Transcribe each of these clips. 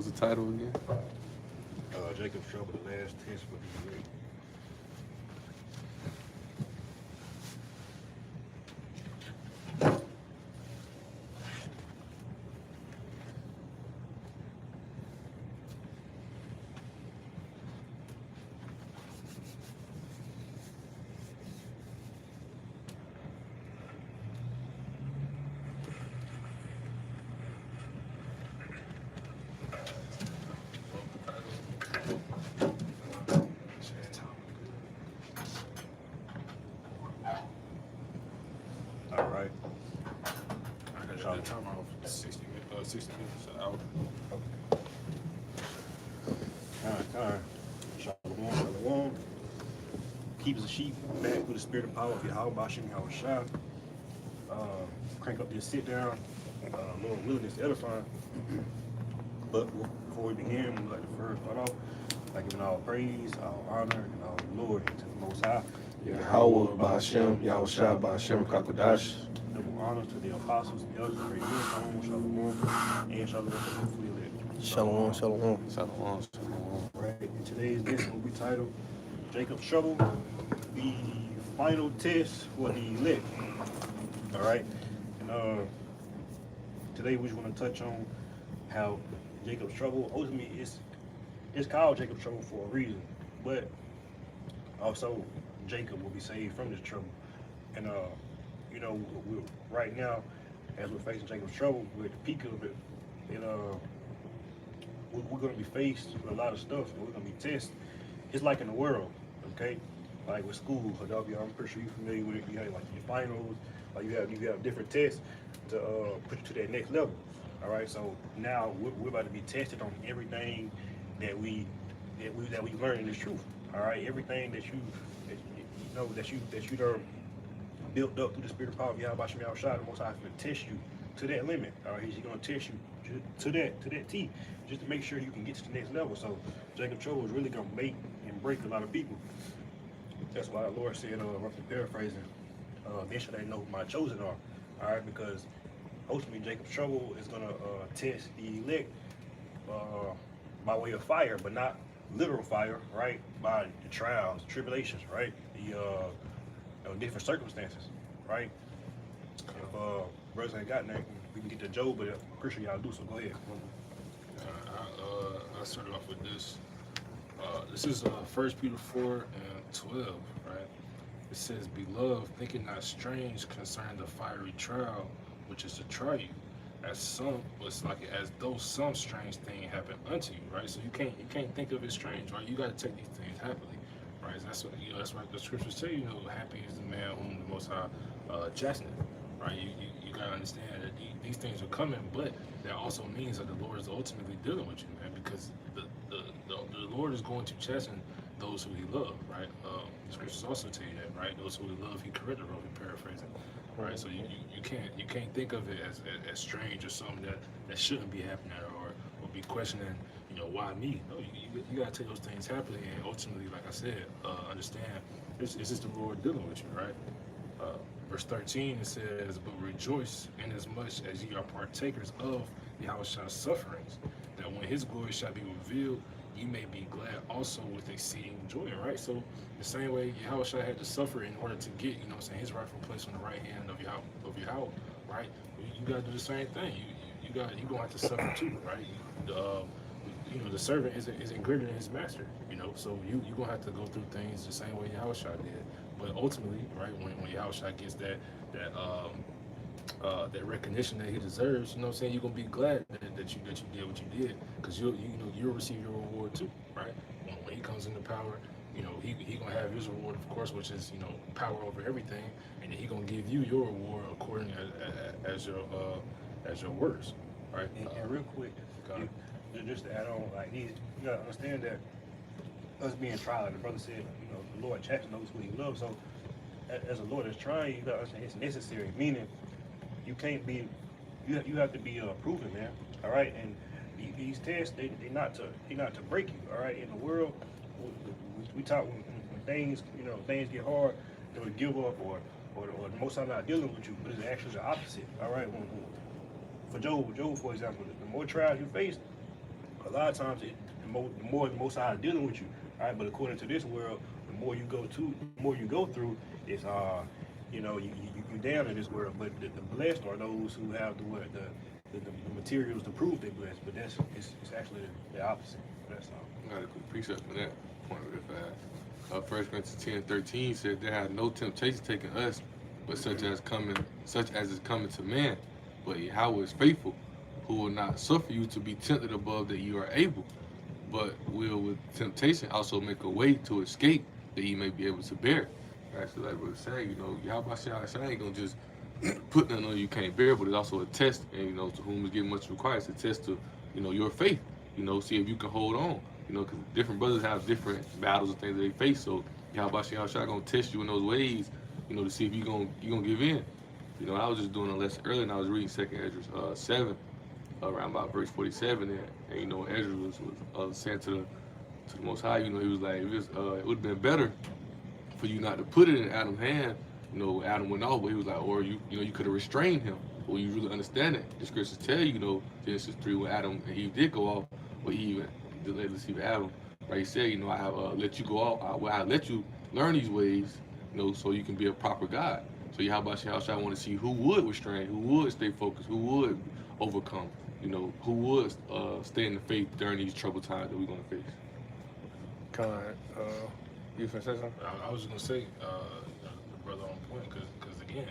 was the title again? Jacob's Trouble, the last test for the elect. All right. I got that time off 60 minutes, an hour. Time. Shalom, shalom. Keepers of sheep, back with the spirit and power of Yahweh, Bashim, Yahweh Shah. Crank up this sit down. Lord willing, it's edifying. But before we begin, we'd like to first start off by giving all praise, all honor, and all glory to the Most High. Yahweh, Ba'ashem, Yahweh Shah, Ba'ashem, Kakodash. Double honors to the apostles, the elders, the great men, shalom, and shalom to hopefully elect. Shalom, shalom. Shalom, shalom. Right, and today's lesson will be titled Jacob's Trouble, the final test for the elect. All right, and today we just want to touch on how Jacob's Trouble, ultimately it's called Jacob's Trouble for a reason, but also Jacob will be saved from this trouble. And we're right now, as we're facing Jacob's Trouble, we're at the peak of it, and we're going to be faced with a lot of stuff, and we're going to be tested. It's like in the world, okay? Like with school, I'm pretty sure you're familiar with it. You have like your finals, like you have different tests to put you to that next level. All right, so now we're about to be tested on everything that we learn in this truth. All right, everything that you done built up through the spirit of power of Yahweh Shem Yahweh Shah, the Most High is going to test you to that limit. All right, he's going to test you to that T, just to make sure you can get to the next level. So Jacob's Trouble is really going to make and break a lot of people. That's why the Lord said, roughly paraphrasing, then shall they know who my chosen are. All right, because ultimately Jacob's Trouble is going to test the elect by way of fire, but not literal fire, right? By the trials, tribulations, right? The different circumstances, right? If brothers ain't got nothing, we can get to Job, but I'm pretty sure y'all do, so go ahead. I started off with this. This is 1 Peter 4 and 12, right? It says, Beloved, think it not strange concerning the fiery trial, which is to try you, as though some strange thing happened unto you, right? So you can't think of it strange, right? You got to take these things happily, right? That's what the scriptures say. Happy is the man whom the Most High chasteneth, right? You got to understand that these things are coming, but that also means that the Lord is ultimately dealing with you, man, because the Lord is going to chasten those who He loves, right? The scriptures also tell you that, right? Those who He loves, He corrected, or He paraphrasing. Right, so you can't think of it as strange or something that shouldn't be happening or be questioning, why me? No, you gotta take those things happily, and ultimately, like I said, understand it's just the Lord dealing with you, right? Verse 13 it says, "But rejoice inasmuch as ye are partakers of Yahushua's sufferings, that when His glory shall be revealed, you may be glad also with exceeding joy," right? So the same way Yahushua had to suffer in order to get, his rightful place on the right hand of Yahweh, right? You gotta do the same thing. You gonna have to suffer too, right? The servant isn't greater than his master, so you gonna have to go through things the same way Yahushua did. But ultimately, right, when Yahushua gets that recognition that he deserves, you're gonna be glad that you did what you did, because you'll receive your reward too, right? When he comes into power, he gonna have his reward, of course, which is power over everything, and then he gonna give you your reward according as your works, right? And real quick, just to add on, like these, you gotta understand that us being tried, like the brother said, the Lord chastens those who He loves. So as the Lord is trying, you gotta understand it's necessary, meaning you can't be, you have to be proven, man. All right, and these tests, they not to break you. All right, in the world, we talk when things get hard, they would give up or the Most High not dealing with you, but it's actually the opposite. All right, for Job, for example, the more trials you face, a lot of times the more the Most High is dealing with you, right? But according to this world, the more you go through, is you down in this world. But the blessed are those who have the materials to prove they're blessed. But it's actually the opposite. That's all. I got a quick precept for that point real fast. 1 Corinthians 10:13 said there had no temptation taken us, but such as is coming to man. But Yahweh is faithful, who will not suffer you to be tempted above that you are able, but will with temptation also make a way to escape that you may be able to bear. Right, so like we were saying, Yahweh ain't gonna just put nothing on you can't bear, but it's also a test, and to whom is given much requires a test to, your faith. See if you can hold on. Because different brothers have different battles and things that they face. So Yahweh gonna test you in those ways, to see if you gonna give in. I was just doing a lesson earlier, and I was reading 2nd Ezra 7, around about verse 47, and Ezra was saying to the Most High, he was like, it would have been better for you not to put it in Adam's hand. Adam went off, but he was like, or you could have restrained him. Well, you really understand it. The scriptures tell you, Genesis 3, when Adam and Eve did go off, but Eve did deceive Adam. Right? He said, I have let you go off. I let you learn these ways, so you can be a proper God. So Yahweh I want to see who would restrain, who would stay focused, who would overcome, who would stay in the faith during these troubled times that we're going to face. You finna say something? I was gonna say, the brother on point, because again,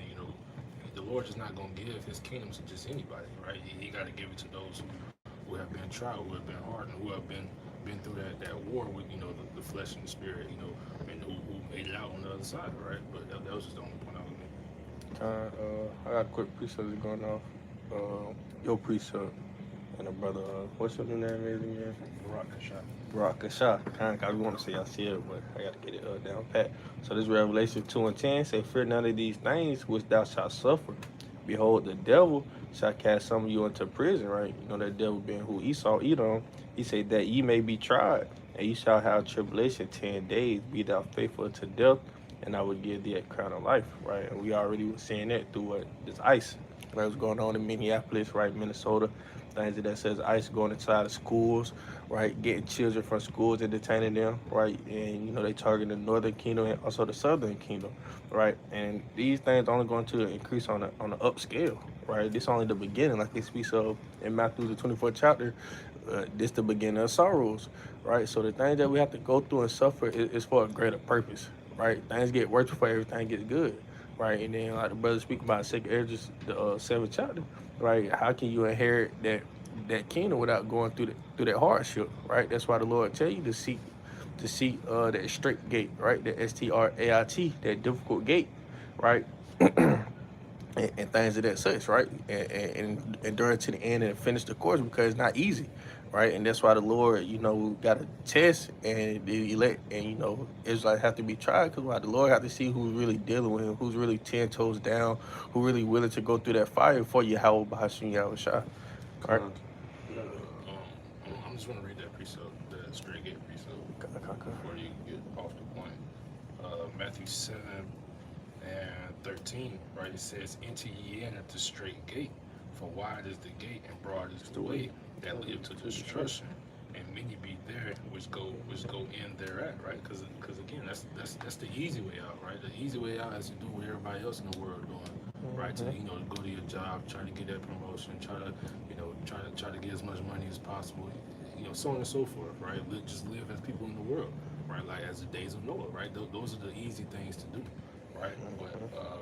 the Lord is not gonna give His kingdom to just anybody, right? He got to give it to those who have been tried, who have been hardened, who have been through that war with the flesh and the spirit, and who made it out on the other side, right? But that was just the only point I was making. I got a quick precept that's going off. Your precept and a brother, what's your new name is again? Barak Shah. I want to say I see it, but I got to get it down pat. So this Revelation 2:10 say, fear none of these things which thou shalt suffer. Behold, the devil shall cast some of you into prison, right? That devil being who Esau, Edom. He said that ye may be tried, and ye shall have tribulation 10 days. Be thou faithful unto death, and I will give thee a crown of life, right? And we already were seeing that through this ICE that was going on in Minneapolis, right, Minnesota. Things that says ICE going inside of schools, right, getting children from schools and detaining them, right, and they target the northern kingdom and also the southern kingdom, right, and these things only going to increase on the upscale, right. This only the beginning, like it speaks of in Matthew the 24th chapter. This the beginning of sorrows, right. So the things that we have to go through and suffer is for a greater purpose, right. Things get worse before everything gets good, right. And then like the brother speak about 2nd Ezra, the 7th chapter. Right? How can you inherit that kingdom without going through that hardship? Right? That's why the Lord tell you to seek that straight gate, right? That STRAIT, that difficult gate, right? and things of that such, right? And endure to the end and finish the course because it's not easy, right? And that's why the Lord, got to test and the elect, and Israelites have to be tried because why the Lord have to see who's really dealing with Him, who's really 10 toes down, who really willing to go through that fire for Yahweh Bahashim Yahweh Shah. All right. I'm just gonna read that precept, the straight gate precept, before you get off the point. Matthew 7:13, right? It says, "Enter ye in at the straight gate, for wide is the gate and broad is the way that lead to destruction, and many be there which go in thereat," right? Because again, that's the easy way out, right? The easy way out is to do what everybody else in the world doing, right? To go to your job, try to get that promotion, try to get as much money as possible, so on and so forth, right? Just live as people in the world, right? Like as the days of Noah, right? Those are the easy things to do, right? But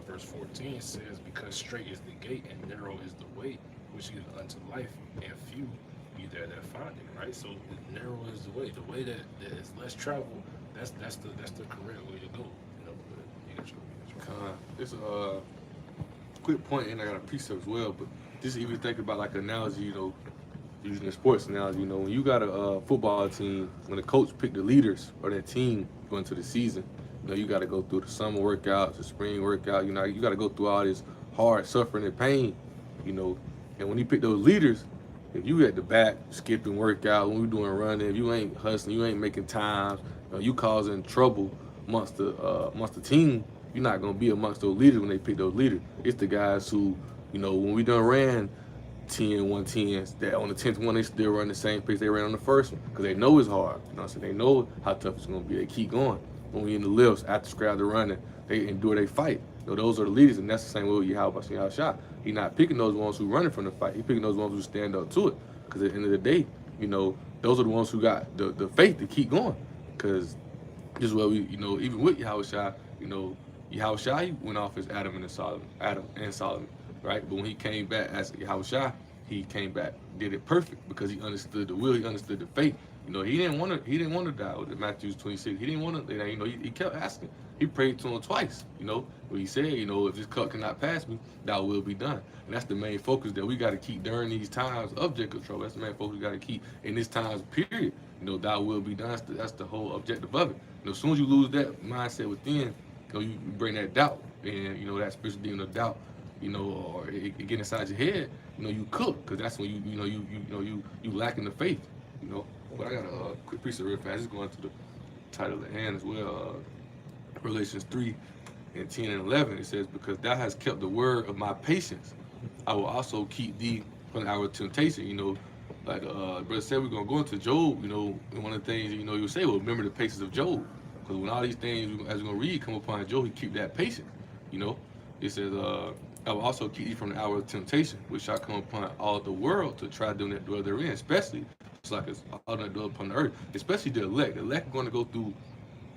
verse 14 says, "Because straight is the gate and narrow is the way which is unto life, and few be there that find it," right? So narrow is the way that is less traveled. That's the correct way to go. It's a quick point, and I got a precept as well. But just even think about like analogy, using a sports analogy. When you got a football team, when the coach pick the leaders or that team going to the season, you got to go through the summer workouts, the spring workout. You got to go through all this hard suffering and pain. And when you pick those leaders, if you at the back skipping workout, when we doing running, if you ain't hustling, you ain't making times, you causing trouble amongst the team, you're not gonna be amongst those leaders when they pick those leaders. It's the guys who, when we done ran 10, 110s that on the 10th one they still run the same pace they ran on the first one because they know it's hard. You know what I'm saying? They know how tough it's gonna be. They keep going. When we in the lifts after scrap the running, they endure they fight. You know, those are the leaders, and that's the same way with Yahweh Shah. He not picking those ones who running from the fight. He picking those ones who stand up to it. Because at the end of the day, you know, those are the ones who got the faith to keep going. Because this is what we, you know, even with Yahweh Shah, you know, Yahweh Shah he went off as Adam and Solomon, right? But when he came back as Yahweh Shah, he came back, did it perfect because he understood the will, he understood the faith. You know, he didn't want to die with Matthew 26. He didn't want to, you know, he kept asking. He prayed to him twice, you know, where he said, you know, if this cup cannot pass me, thy will be done. And that's the main focus that we got to keep during these times of Jacob trouble. That's the main focus we got to keep in this times period. You know, thy will be done. That's the whole objective of it. You know, as soon as you lose that mindset within, you know, you bring that doubt, and you know that spiritual demon of doubt, you know, or it get inside your head. You know, you cook because that's when you lacking the faith. You know, but I got a quick piece of real fast. Just going to the title at hand as well. Revelations 3 and 10 and 11. It says, "Because thou hast kept the word of my patience, I will also keep thee from the hour of temptation." You know, like brother said, we're gonna go into Job. You know, and one of the things you know you say, well, remember the patience of Job, because when all these things as we're gonna read come upon Job, he keep that patience. You know, it says, "I will also keep thee from the hour of temptation, which shall come upon all the world to try them that dwell therein." Especially, it's like it's all that dwell upon the earth. Especially the elect. The elect are going to go through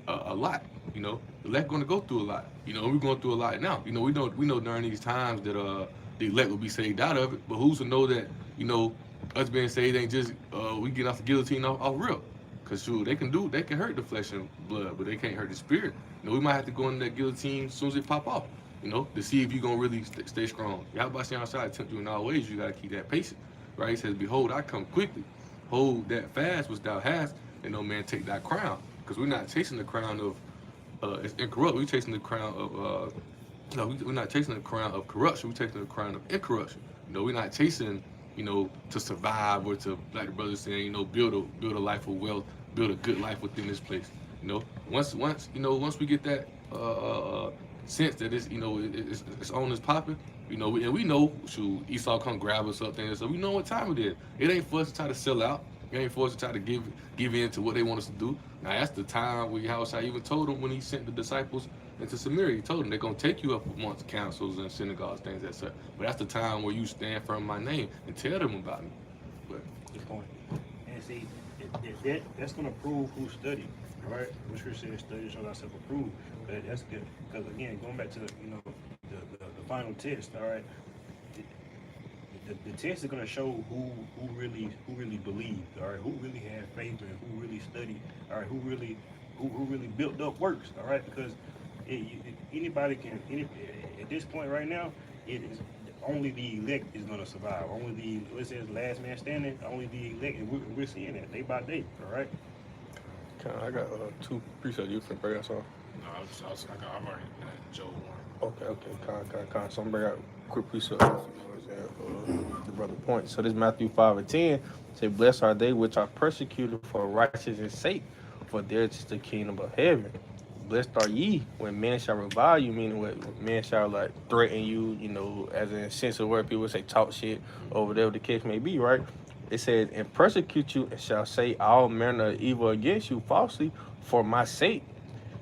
a lot. You know, the elect going to go through a lot. You know, we're going through a lot now. You know, we know during these times that the elect will be saved out of it. But who's to know that, you know, us being saved ain't just we get off the guillotine off real. Because sure, they can hurt the flesh and blood, but they can't hurt the spirit. You know, we might have to go in that guillotine as soon as it pop off. You know, to see if you're going to really stay strong. Yahweh Shah outside tempt you in all ways. You got to keep that patient. Right? He says, "Behold, I come quickly. Hold that fast which thou hast, and no man take thy crown." Because we're not chasing the crown of it's incorrupt. We're chasing the crown of we're not chasing the crown of corruption. We're chasing the crown of incorruption. You know, we're not chasing, you know, to survive or to, like the brother saying, you know, build a life of wealth, build a good life within this place. You know, once we get that sense that it's, you know, it's on, it's popping. You know, and we know, shoot, Esau come grab us up there, so we know what time it is. It ain't for us to try to sell out. It ain't for us to try to give in to what they want us to do. Now that's the time where Yahweh even told them when he sent the disciples into Samaria. He told them they're gonna take you up amongst councils and synagogues, things like that. But that's the time where you stand firm in my name and tell them about me. But Good point. And see, that's gonna prove who studied. All right, what scripture says, "Study shall thyself approve." But that's good because again, going back to the final test. All right, the test is gonna show who really believed. All right, who really had faith and who really studied. All right, who really built up works. All right, because anybody can. At this point right now, it is only the elect is gonna survive. Only it says last man standing. Only the elect, and we're seeing that day by day. All right. I got two precepts you can bring us on. No, I'm already at Job 1. Okay. So I'm bring out a quick precept the brother point. So this Matthew 5 and 10 say, "Blessed are they which are persecuted for righteousness' sake, for theirs is the kingdom of heaven. Blessed are ye when men shall revile you," meaning when men shall like threaten you, you know, as in a sense of where people say talk shit or whatever the case may be, right? It says, "And persecute you and shall say all manner of evil against you falsely for my sake."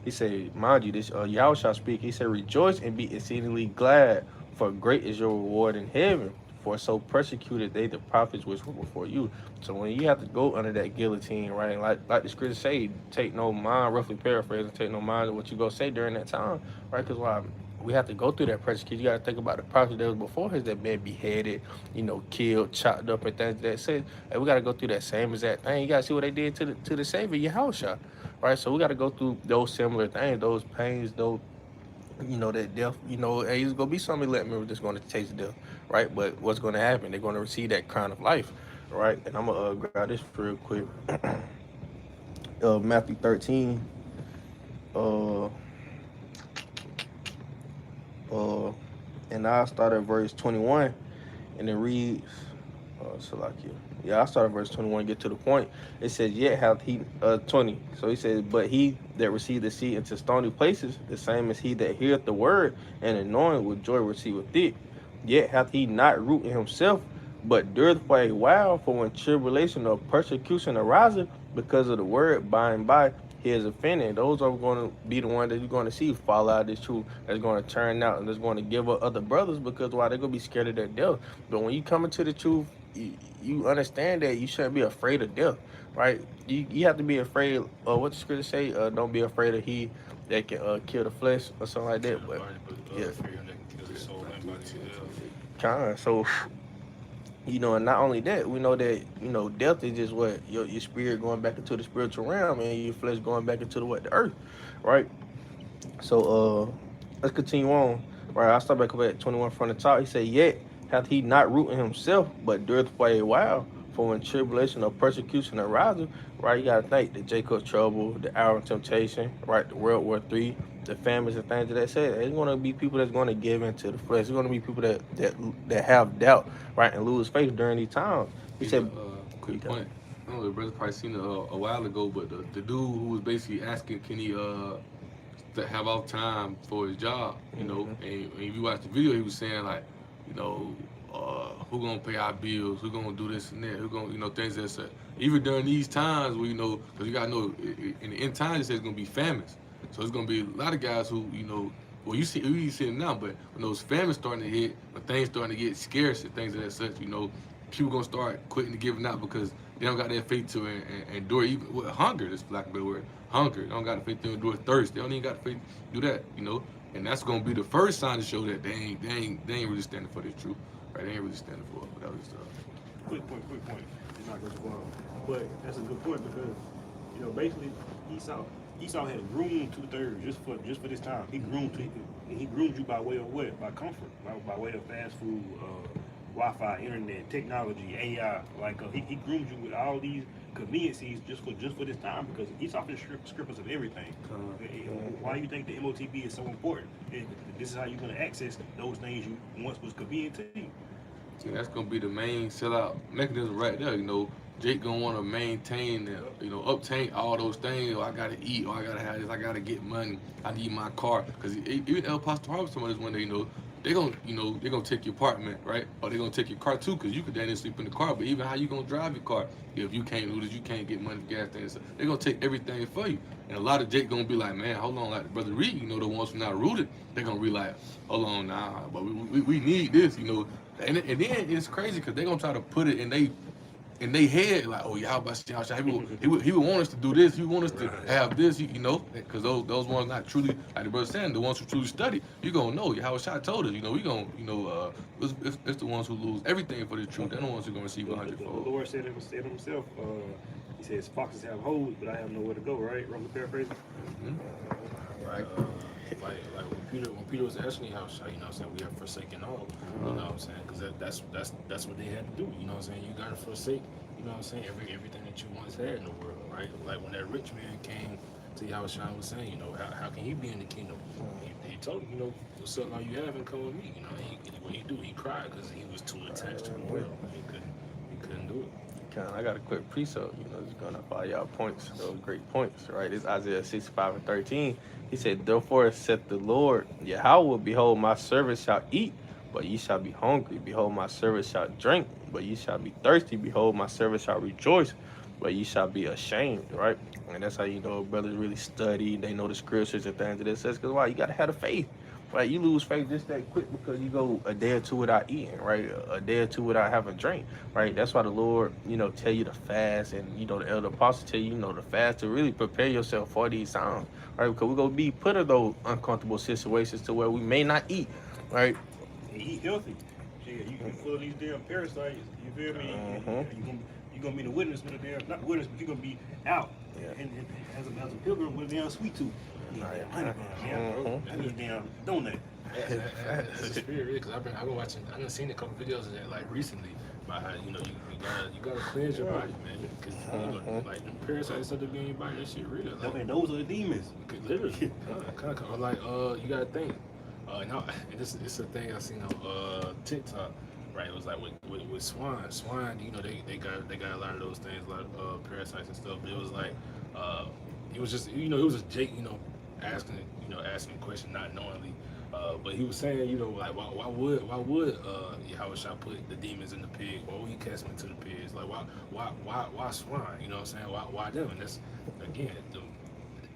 He said, mind you, this Yahweh shall speak. He said, "Rejoice and be exceedingly glad, for great is your reward in heaven. For so persecuted they the prophets which were before you." So when you have to go under that guillotine, right, like the scripture say, take no mind, roughly paraphrasing, take no mind of what you go say during that time, right? Because why? We have to go through that persecution. You got to think about the prophets that was before us that been beheaded, you know, killed, chopped up, and things that said. And we got to go through that same exact thing. You got to see what they did to the Savior, Yahushua, right? So we got to go through those similar things, those pains, those, you know, that death. You know, hey, there's gonna be some elect members that's gonna taste death, right? But what's gonna happen? They're gonna receive that crown of life, right? And I'm gonna grab this real quick. Matthew 13. And I'll start at verse 21, and it reads, Salakia. Yeah, I'll start at verse 21 and get to the point. It says, "Yet hath he," 20. So he says, "But he that received the seed into stony places, the same as he that heareth the word, and knowing with joy receiveth it. Yet hath he not root in himself, but dureth for a while. For when tribulation or persecution arises because of the word, by and by he is offended. Those are going to be the ones that you're going to see fall out of this truth. That's going to turn out and that's going to give up other brothers because why they're going to be scared of their death. But when you come into the truth, you understand that you shouldn't be afraid of death, right? You have to be afraid of what the scripture say. Don't be afraid of he that can kill the flesh or something like Kill that. the But body, but yeah, fear him that can kill the soul and body in hell. kind of. So and not only that, we know that death is just what your spirit going back into the spiritual realm and your flesh going back into the earth, right? So let's continue on. Right, I start back up at 21 from the top. He said, "Yet hath he not root in himself, but dureth for a while. For when tribulation or persecution arises, right, you gotta think the Jacob's trouble, the hour of temptation, right, the World War III, the famines and things of that said. There's gonna be people that's gonna give into the flesh. There's gonna be people that have doubt, right, and lose faith during these times." He He's a said, quick point. I don't know, the brother probably seen it a while ago, but the dude who was basically asking, can he to have off time for his job, and if you watch the video, he was saying like, you know, who gonna pay our bills, who gonna do this and that, who gonna, things that such. Even during these times where, because you gotta know, in the end times, it says it's gonna be famines. So it's gonna be a lot of guys who, well, you see it now, but when those famines starting to hit, when things starting to get scarce and things of that such, people gonna start quitting to giving out because they don't got that faith to endure even with hunger. This lack of a better word, hunger. They don't got the faith to endure thirst. They don't even got the faith to do that. And that's gonna be the first sign to show that they ain't really standing for this truth, right? They ain't really standing for it. But that was Quick point. It's not going to go on. But that's a good point because, basically Esau had groomed 2/3 just for this time. He groomed you by way of what? By comfort, by way of fast food, Wi-Fi, internet, technology, AI. Like he groomed you with all these conveniences just for this time because Esau can strip us of everything. Why do you think the MOTB is so important? This is how you're going to access those things you once was convenient to you. See, that's gonna be the main sellout mechanism right there. Jake gonna want to maintain and obtain all those things. Or I gotta eat, or I gotta have this, I gotta get money, I need my car. Because even El Pastor Harvey, some of this one day, they're gonna take your apartment, right? Or they're gonna take your car too, because you could then sleep in the car. But even how you gonna drive your car if you can't do this, you can't get money for gas stations. They're gonna take everything for you. And a lot of Jake gonna be like, man, hold on, like the brother Reed, the ones who not rooted, they're gonna be like, hold on now, but we need this, And then it's crazy because they're gonna try to put it in they head like, oh yeah, how about y'all? He would want us to do this. He would want us to have this, because those ones not truly, like the brother saying, the ones who truly study, you gonna know. How Shah told us, we gonna, it's the ones who lose everything for the truth. They're the ones who gonna receive 100-fold. The Lord said himself. He says, "Foxes have holes, but I have nowhere to go." Right? Roughly paraphrasing. Right. Like when Peter was asking how, we have forsaken all, because that's what they had to do, you gotta forsake, everything that you once had in the world, right? Like when that rich man came to Yahushua was saying, how can he be in the kingdom? He told him, sell all you have and come with me, what he do? He cried because he was too attached to the world. He couldn't do it. I got a quick precept, just gonna follow y'all points, those great points, right? It's Isaiah 65:13. He said, "Therefore saith the Lord, Yahweh, behold, my servant shall eat, but ye shall be hungry. Behold, my servant shall drink, but ye shall be thirsty. Behold, my servant shall rejoice, but ye shall be ashamed," right? And that's how brothers really study, they know the scriptures and things that it says, because why? You gotta have the faith. Right, you lose faith just that quick because you go a day or two without eating, right? A day or two without having a drink, right? That's why the Lord, tell you to fast, and the elder apostle tell you, to fast to really prepare yourself for these times, right? Because we're gonna be put in those uncomfortable situations to where we may not eat, right? And eat healthy. Yeah, you can full of these damn parasites. You feel me? You're gonna be the witness with a damn, not witness, but you're gonna be out. Yeah. And as a pilgrim with a damn sweet tooth. I need damn donut. That's spirit, because I've been watching. I done seen a couple videos of that like recently about how you gotta cleanse your body, man, because like the parasites that be in your body, that shit real. Like, and those are the demons. Literally, kind of like you gotta think. Now this is a thing I seen on TikTok. Right, it was like with swine. Swine, they got a lot of those things, like parasites and stuff. But it was like it was just it was just Jake, asking a question not knowingly But he was saying, like why would Yahushua put the demons in the pig? Why would he cast them into the pigs? Like why swine? You know what I'm saying? Why them? And that's again the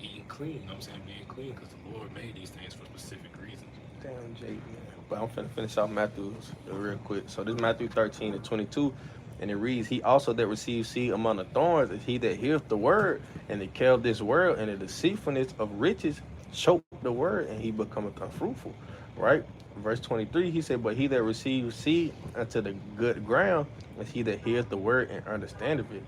eating clean. You know what I'm saying? Being clean because the Lord made these things for specific reasons. Damn, Jake, man. But I'm finna finish off Matthew real quick. So this is Matthew 13-22, and it reads, "He also that receives seed among the thorns is he that heareth the word, and the care of this world and the deceitfulness of riches choke the word, and he becometh unfruitful." Right? Verse 23, he said, "But he that receives seed unto the good ground is he that heareth the word and understandeth it,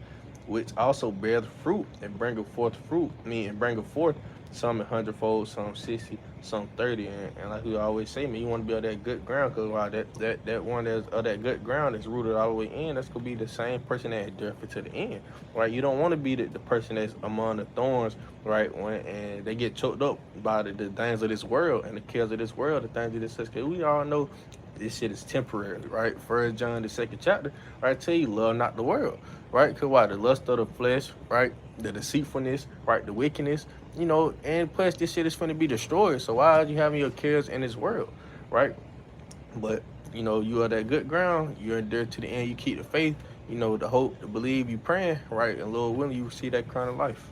which also beareth fruit and bringeth forth and bringeth forth some 100-fold, some 60, some 30. And like we always say, man, you want to be on that good ground, because that one that's of that good ground that's rooted all the way in, that's gonna be the same person that endureth it to the end, right? You don't want to be the person that's among the thorns, right? And they get choked up by the things of this world and the cares of this world, the things of this. Because we all know this shit is temporary, right? 1 John the 2nd chapter, right? Tell you, love not the world, right? Because why? The lust of the flesh, right? The deceitfulness, right? The wickedness, and plus this shit is going to be destroyed. So why are you having your cares in this world, right? But, you are that good ground. You're there to the end. You keep the faith, the hope, the believe, you praying, right? And Lord willing, you see that crown of life.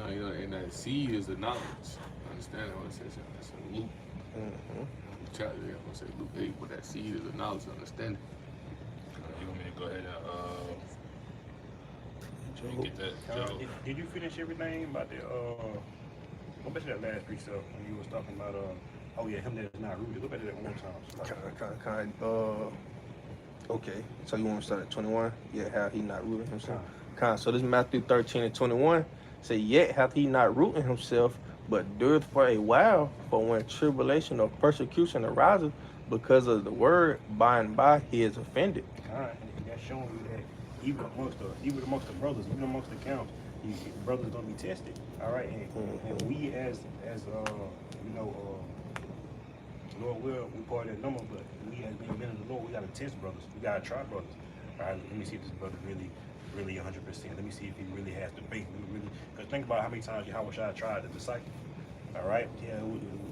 And that seed is the knowledge. Understand what it says? That's in Luke. Chapter, I'm gonna say Luke 8, but that seed is the knowledge and understanding. You want me to go ahead and get that? Joe? Did you finish everything about the go back to that last precept when you was talking about him that is not rooted? Go back to that one more time. Okay, so you want to start at 21? Yeah, how he not rooting himself. So this is Matthew 13-21. Say, "Yet hath he not rooted himself, but dureth for a while. For when tribulation or persecution arises because of the word, by and by he is offended." And that's showing you that even amongst the brothers, even amongst the counts, brothers gonna be tested. All right, and we as Lord will, we part of that number, but we as being men of the Lord, we gotta test brothers. We gotta try brothers. All right, let me see if this brother really 100%. Let me see if he really has the faith. Because think about how many times Yahushua tried to disciple. All right, yeah,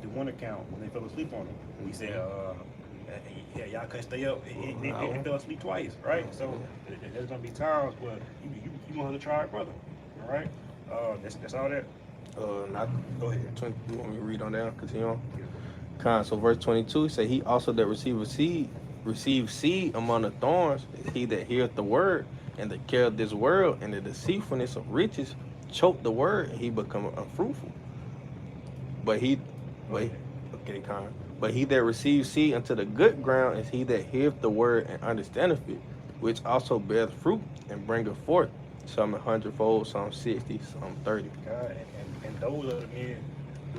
the one account when they fell asleep on him, we said, yeah, y'all couldn't stay up. They fell asleep twice, right? So there's gonna be times where you gonna have to try it, brother. All right, that's all that. Not Go ahead. You want me to read on down? Continue on. So verse 22 say, "He also that receives seed among the thorns is he that heareth the word, and the care of this world and the deceitfulness of riches choke the word, and he become unfruitful. But he that receives seed unto the good ground is he that heareth the word and understandeth it, which also beareth fruit and bringeth forth some 100-fold, some 60, some 30. God, and those are the men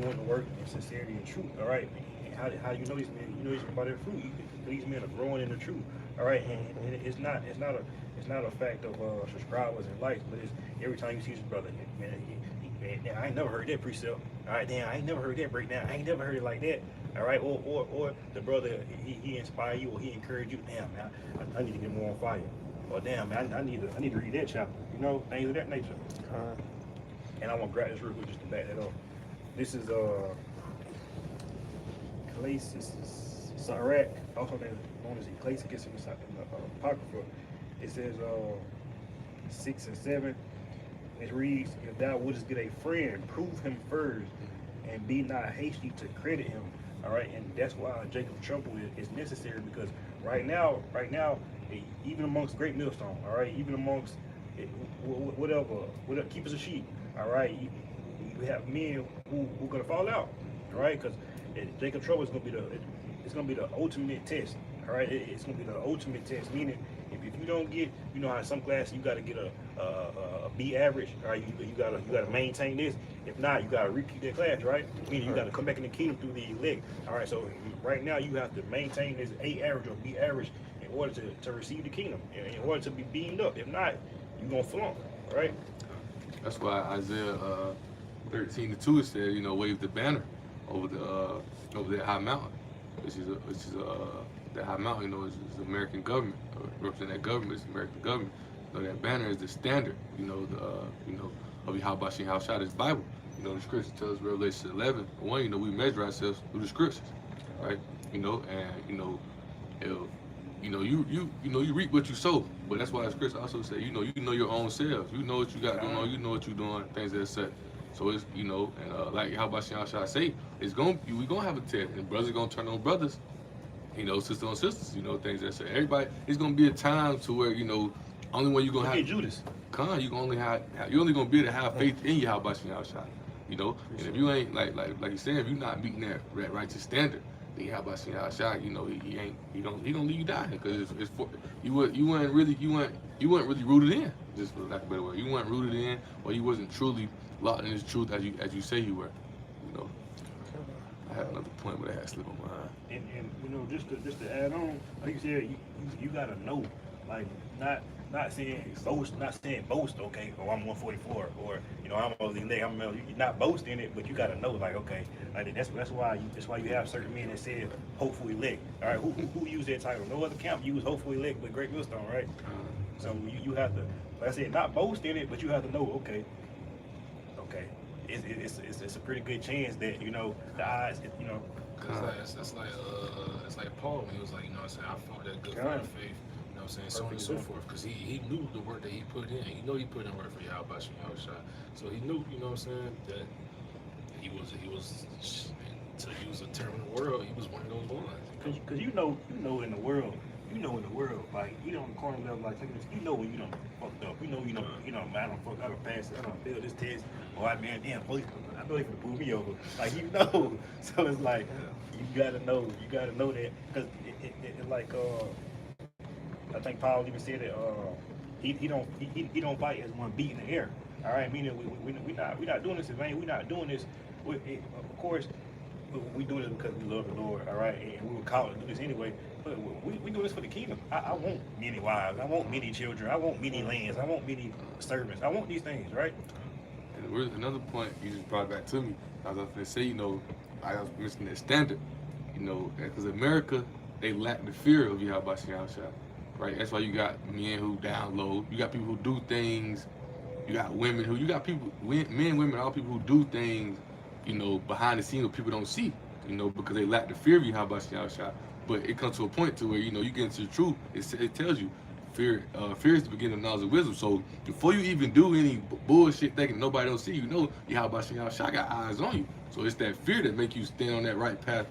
doing the work in sincerity and truth. All right. And how you know these men? You know these by their fruit. These men are growing in the truth. All right. And it's not a fact of subscribers and likes, but it's every time you see this brother, man, I ain't never heard that precept. All right, damn, I ain't never heard that breakdown. I ain't never heard it like that. All right, or the brother he inspire you or he encourage you. Damn, man, I need to get more on fire. Or damn, man, I need to read that chapter. Things of that nature. And I want to grab this real quick just to back that up. This is Sirach, also known as Ecclesiastes in the Apocrypha. It says 6 and 7. It reads, "If thou wouldest get a friend, prove him first, and be not hasty to credit him." All right, and that's why Jacob's trouble is necessary, because right now, even amongst great millstone, all right, even amongst whatever keepers of sheep, all right, you have men who gonna fall out, all right, because Jacob's trouble is gonna be the ultimate test, all right. It's gonna be the ultimate test, meaning if you don't get, how in some classes you got to get a B average, all right, you gotta maintain this. If not, you gotta repeat that class, right? Meaning you gotta come back in the kingdom through the elect. All right, so right now you have to maintain this A average or B average in order to receive the kingdom, in order to be beamed up. If not, you're gonna flunk, right? That's why Isaiah 13:2 it said, wave the banner over that high mountain, which is that high mountain, is the American government. Represent that government is the American government. That banner is the standard, of Yahweh Shai, this Bible. You know, the scripture tells us, Revelation 11, one, you know, we measure ourselves through the scriptures, right? You know, and you know, if, you reap what you sow. But that's why the scripture also say, you know your own selves. You know what you got going on. You know what you're doing. Things that set. So it's and like how about y'all say, we gonna have a test, and brothers gonna turn on brothers. You know, sisters on sisters. You know, things that say. Everybody, it's gonna be a time to where only one you gonna have. Judas. You only gonna be able to have faith in Yahweh Shah. You know, and if you ain't like you saying, if you're not meeting that righteous standard, then Yahweh Shah, he don't leave you dying because it's for you weren't really rooted in, just for lack of a better word. You weren't rooted in, or you wasn't truly locked in His truth as you say you were. You know, I had another point, but I had slipped on my mind. And you know, just to add on, like you said, you gotta know, like not saying boast, okay, or I'm 144, or I'm of the elect. You're not boasting it, but you gotta know, like, okay, like that's why you have certain men that said hopeful elect. All right, who use that title? No other camp use hopeful elect but Great Millstone, right? So you have to, like I said, not boast in it, but you have to know, okay, it's a pretty good chance that the odds, It's like Paul when he was like, I fought that good fight of faith. You know what I'm saying? So on and so forth. Because he knew the work that he put in. He knew he put in work for Yahweh Shah. So he knew, you know what I'm saying, that he was to use a term in the world, he was one of those ones. Because in the world, like, on the corner level, like, when you done fucked up. Man, I done passed it, I done failed this test, or I police, I know they finna pull me over. Like, so it's like, you gotta know that, because it like, I think Paul even said that, he don't fight as one beat in the air. All right, meaning we not doing this in vain. We're not doing this. Of course, we doing this because we love the Lord. All right, and we were called to do this anyway. But we do this for the kingdom. I want many wives. I want many children. I want many lands. I want many servants. I want these things, right? And another point you just brought back to me. I was going to say, I was mentioning that standard. Because America, they lack the fear of Yahweh Shah. Right? That's why you got men who down low. You got people who do things. You got women who, men, women, all people who do things, behind the scenes that people don't see, because they lack the fear of Yahweh Shah. But it comes to a point to where, you get into the truth. It tells you fear is the beginning of knowledge and wisdom. So before you even do any bullshit thinking nobody don't see you, Yahweh Shah got eyes on you. So it's that fear that make you stand on that right path,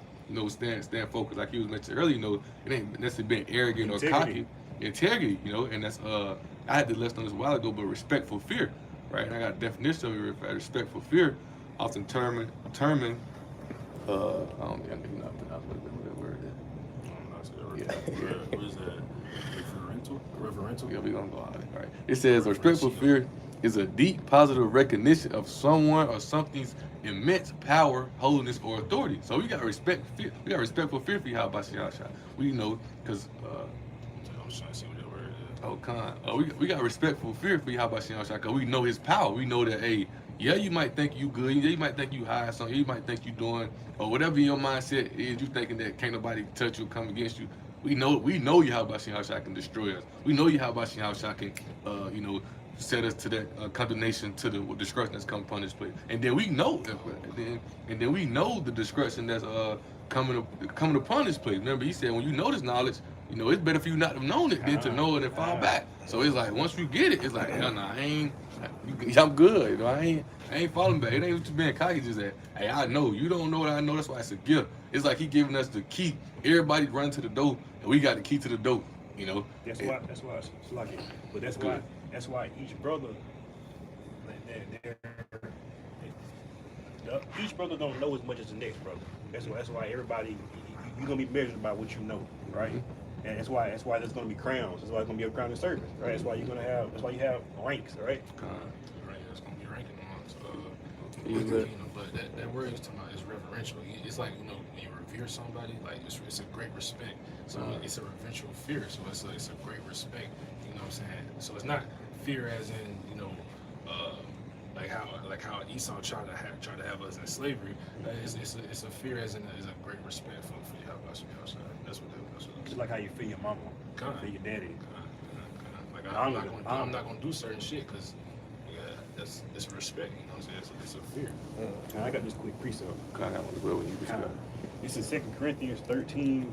stand focused. Like you was mentioning earlier, it ain't necessarily being arrogant or cocky. Integrity, and that's I had to list on this a while ago, but respectful fear, right? And I got a definition of it. Respectful fear, often determined. I don't even know what that word is. Yeah. What is that? Referential? Yeah, we gonna go on it. All right. It says respectful fear is a deep positive recognition of someone or something's immense power, holiness, or authority. So we got respect for fear. We got respectful fear for Yahweh Shah. We know because I'm trying to see what that word is. Oh, Khan. We got respectful fear for Yahweh Shah because we know His power. We know that, hey, yeah, you might think you good. Yeah, you might think you high something. You might think you doing, or whatever your mindset is, you thinking that can't nobody touch you, come against you. We know Yahweh Shah can destroy us. We know Yahweh Shah can, set us to that condemnation, to the destruction that's come upon this place. And then we know, the destruction that's coming upon this place. Remember, He said when you know this knowledge, it's better for you not to have known it than to know it and fall back. So it's like once you get it, it's like, hell nah, I'm good. I ain't falling back. It ain't what you being cocky, just that, hey, I know. You don't know what I know. That's why it's a gift. It's like He giving us the key. Everybody running to the door, and we got the key to the door. That's why it's like it. But that's why each brother, each brother don't know as much as the next brother. That's why everybody, you're gonna be measured by what you know, right? Mm-hmm. And that's why there's gonna be crowns. That's why it's gonna be a crown of service, right? That's why you have ranks, right? Right, there's gonna be ranking amongst but that word you're talking about is reverential. It's like, when you revere somebody, like it's a great respect. So it's a reverential fear. So it's a great respect. You know what I'm saying? So it's not fear as in, like how Esau tried to have us in slavery. It's a fear as in a great respect for Yahweh Shah. That's what Just like how you feel your mama, feel your daddy. Like I'm not gonna do certain shit because it's a respect. You know what I'm saying? It's a fear. Now, I got this quick precept. God, I want to go when you discuss. This is 2 Corinthians 13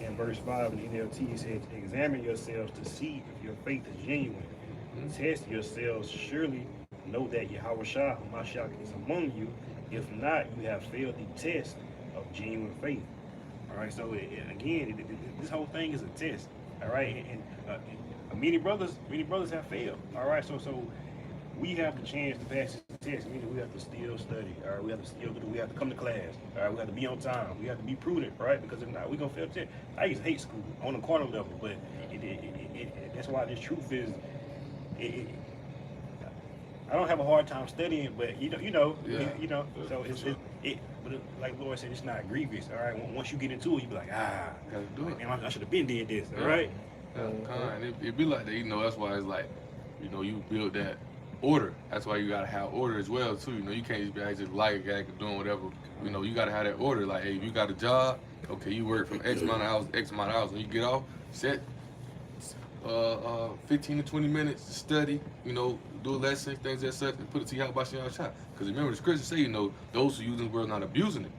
and verse 5 in the NLT. It says, examine yourselves to see if your faith is genuine. Test yourselves. Surely know that Yahweh Shah, Mashiach, is among you. If not, you have failed the test of genuine faith. All right, so again, this whole thing is a test. All right, and many brothers have failed. All right, so we have the chance to pass this test, meaning we have to still study. All right, we have to come to class. All right, we have to be on time. We have to be prudent, right? Because if not, we're gonna fail the test. I used to hate school on a carnal level, but that's why this truth is. I don't have a hard time studying, but so but like Lord said, it's not grievous. All right, once you get into it, you be like, gotta do it. Man, I should have been did this. All right. It be like that, that's why it's like, you build that order. That's why you gotta have order as well too. You can't just be just doing whatever. You gotta have that order. Like, hey, if you got a job, okay, you work from X amount of hours, when you get off, set 15 to 20 minutes to study, do a lesson, things that such, and put it to Yahweh Shem Shah. Because remember, the scriptures say, those who use this word not abusing it.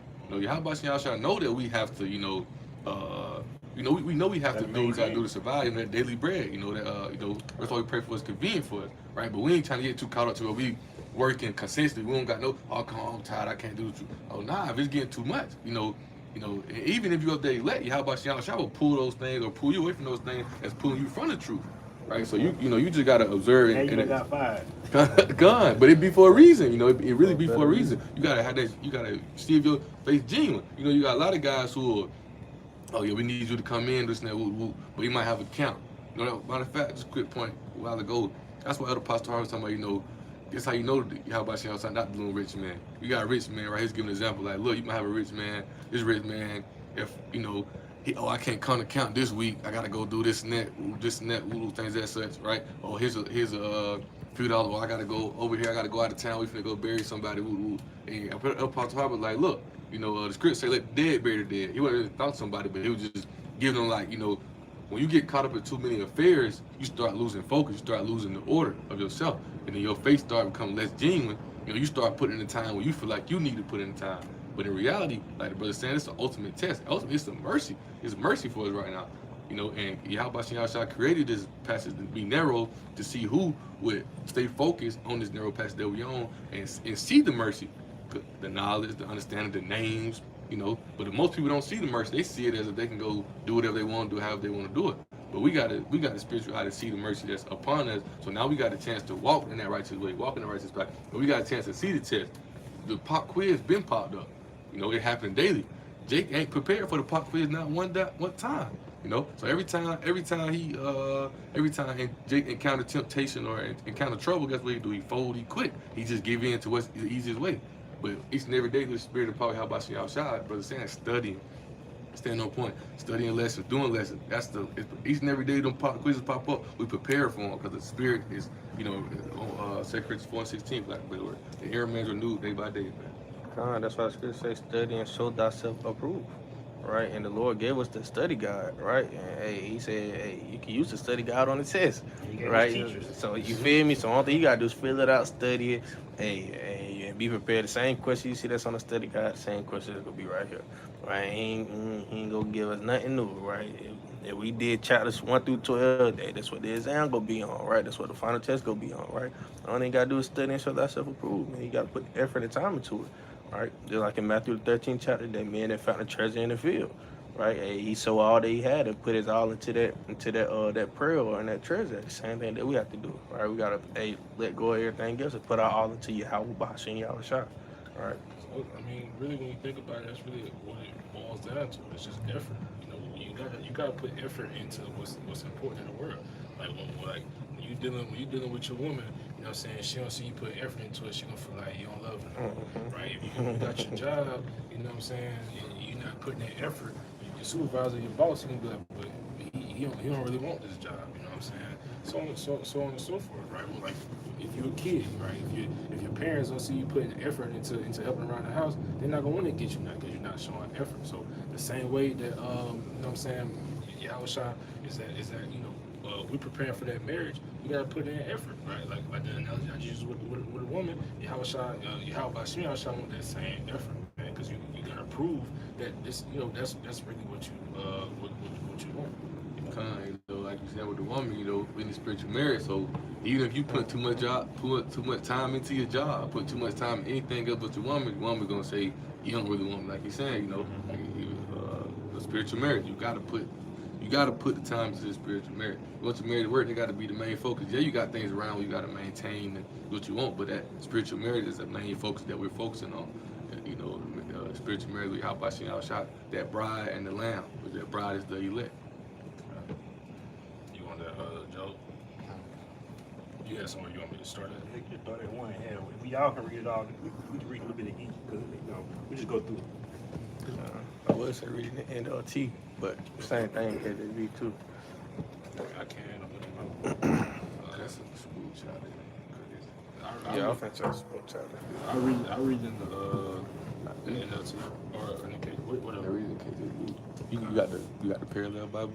Yahweh Shem Shah know that we have to, we know we have to do what we gotta do to survive, that daily bread, that's why we pray for it's convenient for us, right? But we ain't trying to get too caught up to where we working consistently. We don't got come on, I'm tired, I can't do it. Oh, nah, if it's getting too much, even if you're up there elect, Yahweh Shem Shah will pull those things or pull you away from those things that's pulling you from the truth. Right, so you just gotta observe and you got fired. Gone, but it be for a reason. It really be for a reason. You gotta have that. You gotta see if your faith genuine. You got a lot of guys who are, oh yeah, we need you to come in, this and that, woo, woo, but he might have a count. Matter of fact, just a quick point a while ago. That's why Elder Pastor Harvey was talking about. This how you know how about you not the little rich man. You got a rich man, right? He's giving an example like, look, you might have a rich man. This rich man, if I can't come to count this week. I gotta go do this and that, things that such, right? Oh, here's a few dollars. Well, I gotta go over here. I gotta go out of town. We finna go bury somebody. And I put up on top of like, look, the script say let the dead bury the dead. He wasn't really thought somebody, but he was just giving them like, when you get caught up in too many affairs, you start losing focus. You start losing the order of yourself, and then your faith start becoming less genuine. You start putting in the time when you feel like you need to put in the time. But in reality, like the brother saying, it's the ultimate test. Ultimately, it's a mercy. It's mercy for us right now. And Yahweh Shem Shah created this passage to be narrow to see who would stay focused on this narrow passage that we on and see the mercy, the knowledge, the understanding, the names, But most people don't see the mercy. They see it as if they can go do whatever they want to do, however they want to do it. But we got the spiritual eye to see the mercy that's upon us. So now we got a chance to walk in that righteous way, walk in the righteous path. But we got a chance to see the test. The pop quiz been popped up. It happened daily. Jake ain't prepared for the pop quiz not one time. So every time Jake encounter temptation or encounter trouble, guess what he do? He fold, he quit. He just give in to what's the easiest way. But each and every day, the spirit of power, how about you outside, brother saying, studying, staying on point, studying lessons, doing lessons. Each and every day, them quizzes pop up. We prepare for them because the spirit is, 2 Corinthians 4:16, like the word. The inner man's renewed day by day, man. That's why the scripture says, study and show thyself approved, right? And the Lord gave us the study guide, right? And he said, you can use the study guide on the test, right? So you feel me? So all thing you gotta do is fill it out, study it, and be prepared. The same question you see that's on the study guide, the same question is gonna be right here, right? He ain't gonna give us nothing new, right? If we did chapters 1 through 12, that's what the exam gonna be on, right? That's what the final test gonna be on, right? All you gotta do is study and show thyself approved, man. You gotta put effort and time into it. Right, just like in Matthew the 13th chapter, that man that found a treasure in the field, right? He sold all that he had and put his all into that pearl or in that treasure. The same thing that we have to do, right? We gotta let go of everything else and put our all into Yahweh Shem Shah, right? So, really, when you think about it, that's really what it boils down to. It's just effort. You gotta put effort into what's important in the world. Like when you dealing with your woman, she don't see you put effort into it, she gonna feel like you don't love her, right? If you got your job, you're not putting that effort. Your supervisor, your boss, he gonna be like, but he don't really want this job, So on and so forth, right? Well, like if you're a kid, right? If your parents don't see you putting effort into helping around the house, they're not gonna want to get you now because you're not showing effort. So the same way that Yahweh Shah is that we're preparing for that marriage, we gotta put in effort, right? Like the analogy I used with a woman, Yahweh Shai want that same effort, man, because you gotta prove that this, that's really what you want. Kind, like you said with the woman, in the spiritual marriage. So even if you put too much time into your job, put too much time in anything else but your woman gonna say you don't really want me, like you're saying, like the spiritual marriage. You gotta put the time into the spiritual marriage. Once you're married to work, they gotta be the main focus. Yeah, you got things around you gotta maintain and what you want, but that spiritual marriage is the main focus that we're focusing on. Spiritual marriage, we how shot that bride and the lamb, but that bride is the elect. You want that, Joe? You got somewhere you want me to start at? You can start at one. Hell, if we all can read it all, we can read a little bit of each because we just go through. I would say reading the NLT, but same thing KJV too. I can. That's a school child. Yeah, I think that's school child. I read in the NLT or in the K, whatever. Reading KJV. You got the parallel Bible.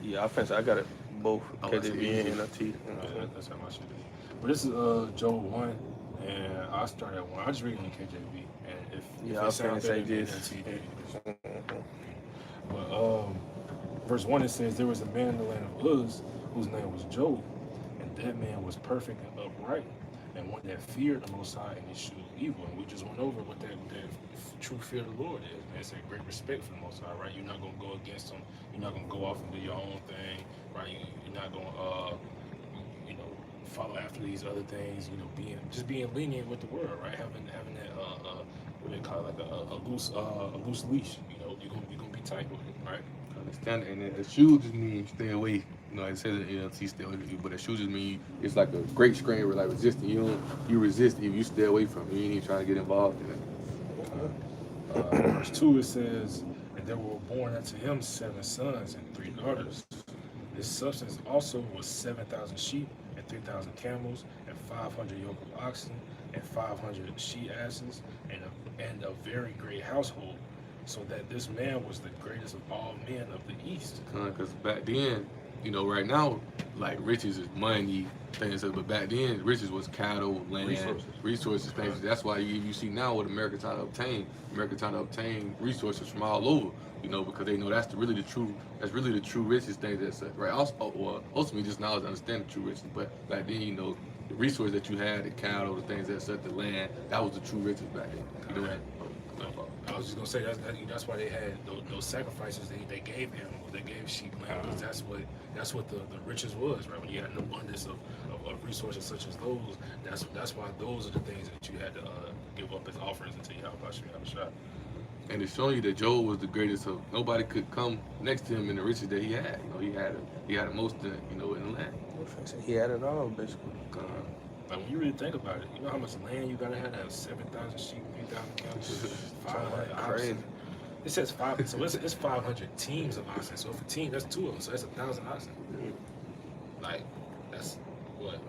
Yeah, I think so. I got it both KJV and NLT. Yeah, that's how I should do. But this is Joel 1, and I start at 1. I just read in the KJV, and if I it was sounds say better in this. NLT, but verse 1 it says, there was a man in the land of Uz whose name was Job, and that man was perfect and upright, and one that feared the Most High and eschewed evil. And we just went over what that true fear of the Lord is. Man, it's a great respect for the Most High, right? You're not gonna go against him. You're not gonna go off and do your own thing, right? You're not gonna follow after these other things. Being lenient with the world, right? Having that what they call it, like a loose leash. You're gonna be tight with it, right? Understand, and the shoes just mean stay away. It says in NLT stay away from you, but the shoes just mean it's like a great screen where like resisting. You resist if you stay away from it. You ain't even trying to get involved in it. Verse 2 it says, and there were born unto him 7 sons and 3 daughters. His substance also was 7,000 sheep and 3,000 camels and 500 yoke of oxen and 500 she-asses and a very great household, so that this man was the greatest of all men of the East. Because back then, right now, like riches is money, things, but back then, riches was cattle, land, resources, things. That's why you see now what America trying to obtain resources from all over, because they know that's really the true riches things that's right. Also, ultimately, just knowledge, understand the true riches. But back then, the resources that you had, the cattle, the things that set the land, that was the true riches back then. I was just gonna say that's why they had those sacrifices. They gave animals, they gave sheep, lamb. That's what the riches was, right? When you had an abundance of resources such as those, that's why those are the things that you had to give up as offerings until you have a shot. And it's showing you that Job was the greatest of. Nobody could come next to him in the riches that he had. He had the most, in the land. He had it all, basically. Like when you really think about it, you know how much land you gotta have 7,000 sheep, 3,000 camels, 500 oxen. It says 5, so it's 500 teams of oxen. So if a team, that's 2 of them, so that's 1,000 oxen. Like that's what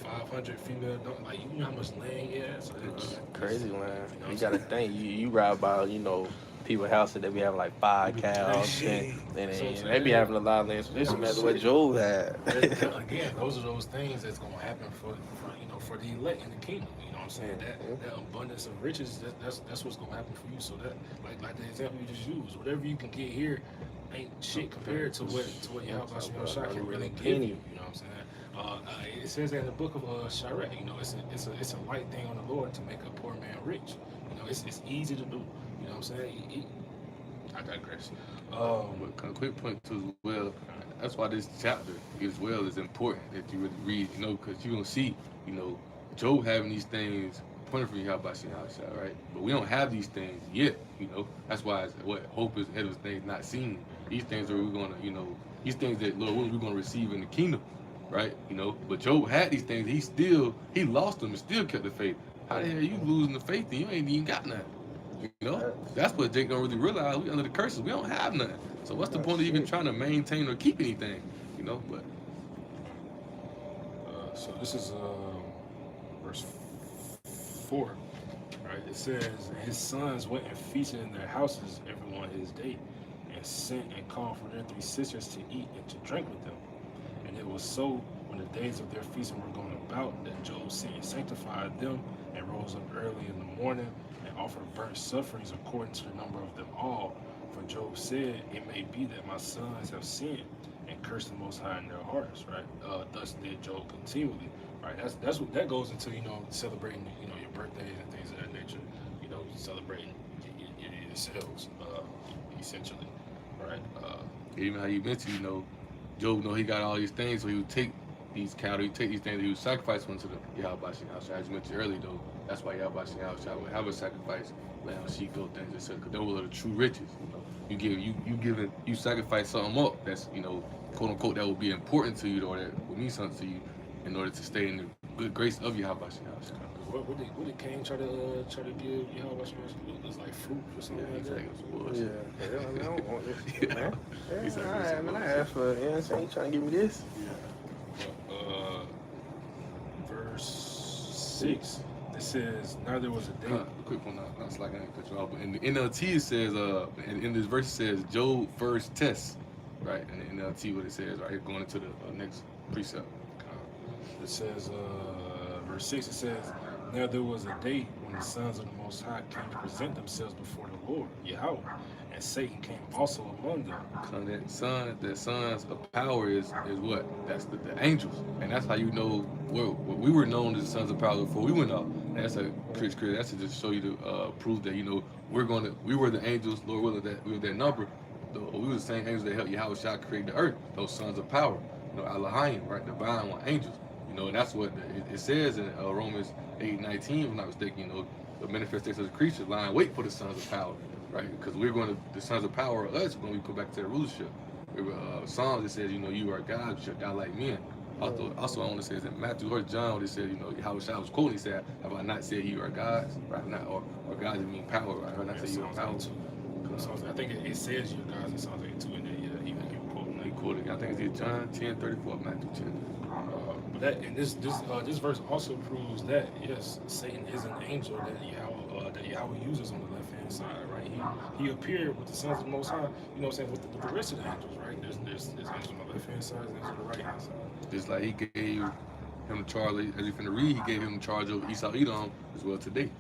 500 female. Like you know how much land he has. So it's crazy land. You gotta think. You ride by, people's houses that be having like 5 cows, and they be having a lot of land. So this is what Job had. Again, those are those things that's gonna happen for the elect in the kingdom. You know what I'm saying? That abundance of riches, that's what's gonna happen for you. So that like the example you just used, whatever you can get here ain't shit compared to what Yahweh Shai can really give you. You know what I'm saying? It says in the book of Shirek, it's a light thing on the Lord to make a poor man rich. It's easy to do. You know what I'm saying? I digress. But a quick point too as well. That's why this chapter as well is important that you really read, because you're gonna see, Job having these things pointing from Yahweh Shai, right? But we don't have these things yet, That's why it's what hope is ahead of things not seen. These things are we're gonna, these things that Lord we're gonna receive in the kingdom, right? But Job had these things. He lost them and still kept the faith. How the hell are you losing the faith and you ain't even got nothing? That's what Jake don't really realize. We under the curses. We don't have nothing. So what's the point of even trying to maintain or keep anything? But so this is verse 4, right? It says, his sons went and feasted in their houses, everyone his day, and sent and called for their 3 sisters to eat and to drink with them. And And it was so when the days of their feasting were going about that Job sanctified them and rose up early in the morning and offered burnt sufferings according to the number of them all. For Job said, "It may be that my sons have sinned and cursed the Most High in their hearts." Right. Thus did Job continually. Right. That's what that goes into. Celebrating your birthdays and things of that nature. Celebrating yourselves essentially. Right. Even how you mentioned, Job he got all these things, so he would take these cattle, he would take these things, he would sacrifice one to the Yahweh Shai. As you mentioned earlier, though, that's why Yahweh Shai would have a sacrifice, lamb, sheep, goat, things, etc. Because those are the true riches. You sacrifice something up that's quote unquote that will be important to you or that will mean something to you in order to stay in the good grace of Yahweh Shai. What did Cain try to give Yahweh Shai? It was like fruit or something like that. I don't want this shit, Yeah. man. He's like, I asked for it. You know what I'm saying? You trying to give me this? Verse 6, it says, "Now there was a day." Quick one, not slacking, I cut you off. But in the NLT it says, in this verse it says, Job first test, right? In the NLT what it says, right here, going into the next precept. It says, verse 6, it says, "Now there was a day when the sons of the Most High came to present themselves before the Lord, Yahweh, and Satan came also among them." So that sons of power is what? That's the angels, and that's how you know what we were known as the sons of power before we went out. And that's that's to just show you to prove that we were the angels, Lord willing that we were that number. We were the same angels that helped Yahweh Shai create the earth. Those sons of power, Elohim, right? Divine one, angels. And that's what it says in Romans 8:19, if I'm not mistaken. The manifestation of the creatures lie in wait for the sons of power, right? Because the sons of power are us when we go back to the rulership. Psalms, it says, you are God, you shall die like men. Also, I want to say it's in Matthew or John, it says, Yahweh Shai was quoting, he said, "Have I not said you are gods?" Right? Not or gods that mean power, right? Have I not said you are power? I think it says you guys in Psalms 82 in there. Yeah, even you quoting. He quoted, I think it's John 10:34, Matthew 10. But this verse also proves that yes, Satan is an angel that Yahweh uses on the left hand side, right? He appeared with the sons of the Most High. You know what I'm saying? With the rest of the angels, right? There's angels on the left hand side, and angels on the right hand side. Just like he gave him the charge, as you finna read, he gave him the charge over Esau Edom as well today.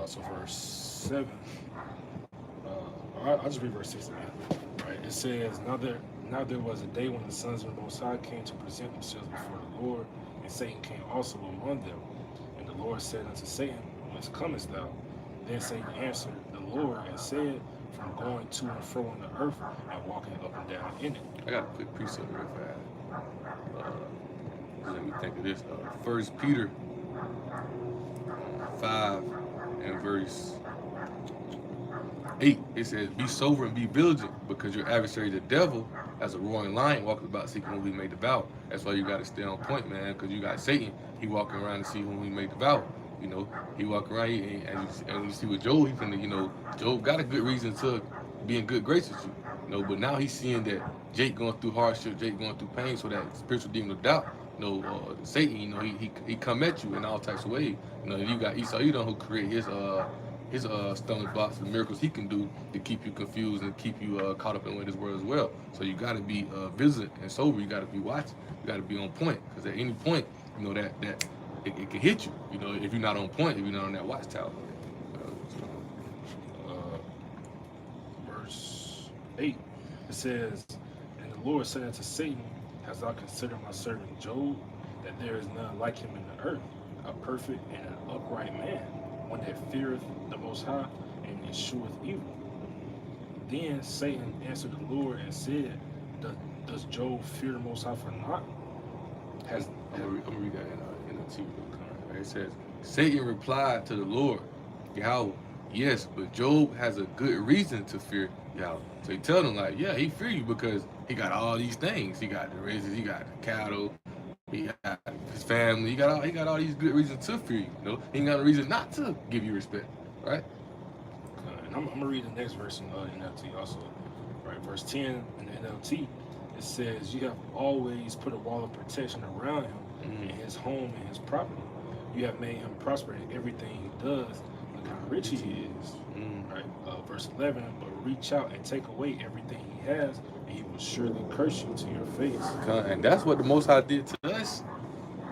So verse 7. I'll just read verse 6 again. Right? It says, Now there was a day when the sons of the Most High came to present themselves before the Lord, and Satan came also among them. And the Lord said unto Satan, Whence comest thou? Then Satan answered the Lord and said, From going to and fro on the earth and walking up and down in it. I got a quick precept real fast. Let me think of this. 1 Peter 5 and verse 8, it says, Be sober and be vigilant, because your adversary, the devil, as a roaring lion, walking about seeking whom he may devour. That's why you got to stay on point, man, because you got Satan. He walking around to see whom he may devour. He walking around, and you see with Job, he finna, Job got a good reason to be in good grace with you. But now he's seeing that Jake going through hardship, Jake going through pain, so that spiritual demon of doubt, Satan, he come at you in all types of ways. You got Esau Edom who create his stomach blocks, the miracles he can do to keep you confused and keep you caught up in this world as well. So you got to be vigilant and sober. You got to be watching. You got to be on point, because at any point, that it can hit you. If you're not on point, if you're not on that watchtower. Verse 8, it says, And the Lord said unto Satan, Hast thou considered my servant Job, that there is none like him in the earth, a perfect and an upright man, one that feareth the Most High and escheweth evil? Then Satan answered the Lord and said, Does Job fear the Most High for naught? I'm gonna read that in the TV. It says, Satan replied to the Lord, Yahweh, Yes, but Job has a good reason to fear Yahweh. So he tell them, yeah, he fear you because he got all these things. He got the riches, he got the cattle, he got his family, he got all these good reasons to fear you. He ain't got a reason not to give you respect, right? And I'm gonna read the next verse in NLT also. Right, verse 10 in the NLT, it says, You have always put a wall of protection around him and his home and his property. You have made him prosper in everything he does. Look how rich he is. Right, verse 11, But will reach out and take away everything he has, and he will surely curse you to your face. And that's what the Most High did to us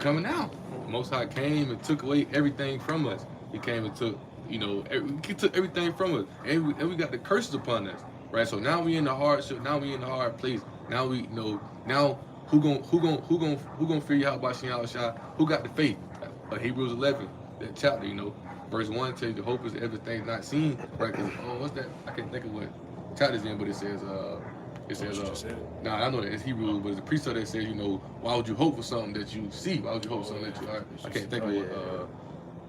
coming out. The Most High came and took away everything from us. He came and took, he took everything from us, and we got the curses upon us, right? So now we in the hardship. Now we in the hard place. Now we know. Now who gonna fear Yahweh Shai? Who got the faith? Hebrews 11, that chapter, verse 1 tells you the hope is everything not seen, right? What's that? I can't think of what chapter it's in, but it says, nah, I know that it's Hebrews, but it's a precept that says, why would you hope for something that you see? Why would you hope for something that you? I can't think of what.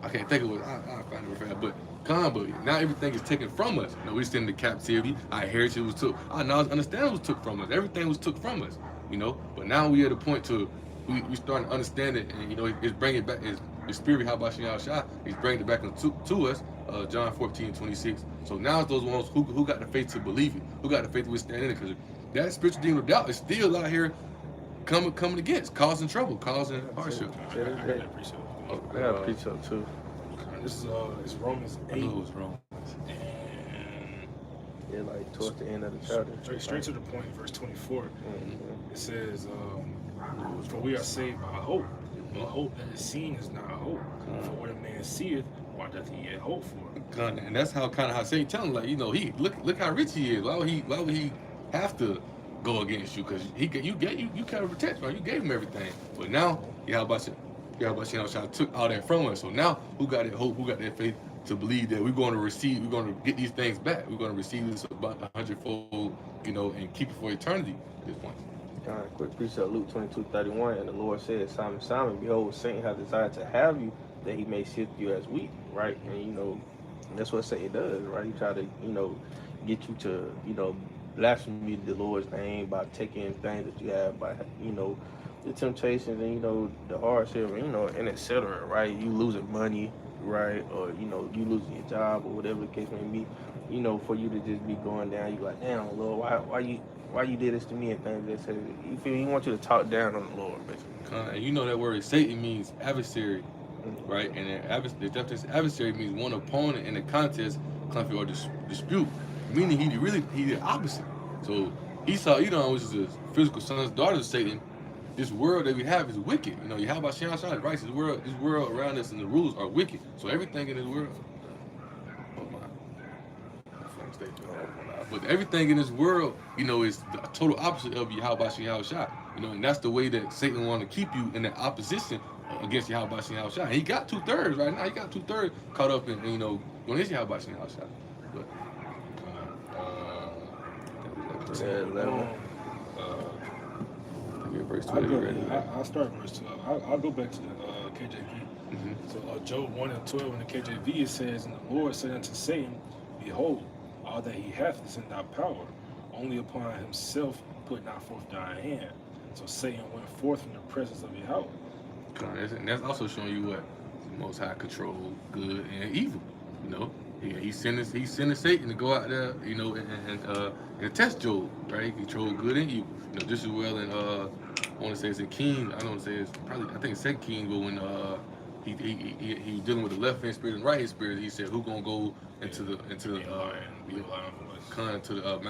I can't think of what. I'll find it real fast. But now everything is taken from us. We sent into captivity. Our heritage was took. Our knowledge, understanding was took from us. Everything was took from us. But now we at a point to we starting to understand it, and it's bringing it back. The spirit, how about Shah? He's bringing it back to us. John 14:26. So now it's those ones who got the faith to believe it, who got the faith to withstand it, because that spiritual demon of doubt is still out here coming against, causing trouble, causing hardship. I got a precept. I got a precept too. This is it's Romans 8. I knew it was wrong. And Yeah, like towards the end of the chapter. straight to the point, verse 24. Mm-hmm. It says, "For we are saved by hope. But hope that is seen is not hope. For what a man seeth, why doth he yet hope for?" And that's how Satan tell him, he look how rich he is. Why would he have to go against you? Because you kind of protect him. You gave him everything. But now Shah took all that from us. So now who got that hope? Who got that faith to believe that we're going to get these things back? We're going to receive this about 100-fold, and keep it for eternity at this point. Quick precept, Luke 22:31, and the Lord said, Simon, Simon, behold, Satan has desired to have you, that he may sift you as wheat, right? And that's what Satan does, right? He try to, get you to, blaspheme the Lord's name by taking things that you have, by, the temptations and, the hardship, and etc., right? You losing money, right? Or, you losing your job or whatever the case may be, for you to just be going down, you like, damn, Lord, why you did this to me and things that say, you feel he wants you to talk down on the Lord, basically. And that word Satan means adversary, right? And the definition adversary means one opponent in a contest, conflict, or dispute, meaning he the opposite. So Esau, which is the physical sons, daughters of Satan. This world that we have is wicked. Yahweh Shai is right. This world around us and the rules are wicked. So everything in this world. But everything in this world, is the total opposite of Yahweh Shai. And that's the way that Satan want to keep you in that opposition against Yahweh Shai. He got 2/3 right now. He got 2/3 caught up in, going against Yahweh Shai. But verse 12. I'll start verse 12. I'll go back to the KJV. Mm-hmm. So Job 1:12 in the KJV, it says, "And the Lord said unto Satan, Behold, all that he hath is in thy power. Only upon himself put not forth thine hand." So Satan went forth from the presence of Yahweh. And that's also showing you what the Most High control good and evil. He sent Satan to go out there, and test Job, right? He control good and evil. Just as well in I want to say it's in King. I don't want to say it's probably, I think it's Second King, but when he was dealing with the left hand spirit and right hand spirit, he said, "Who gonna go into the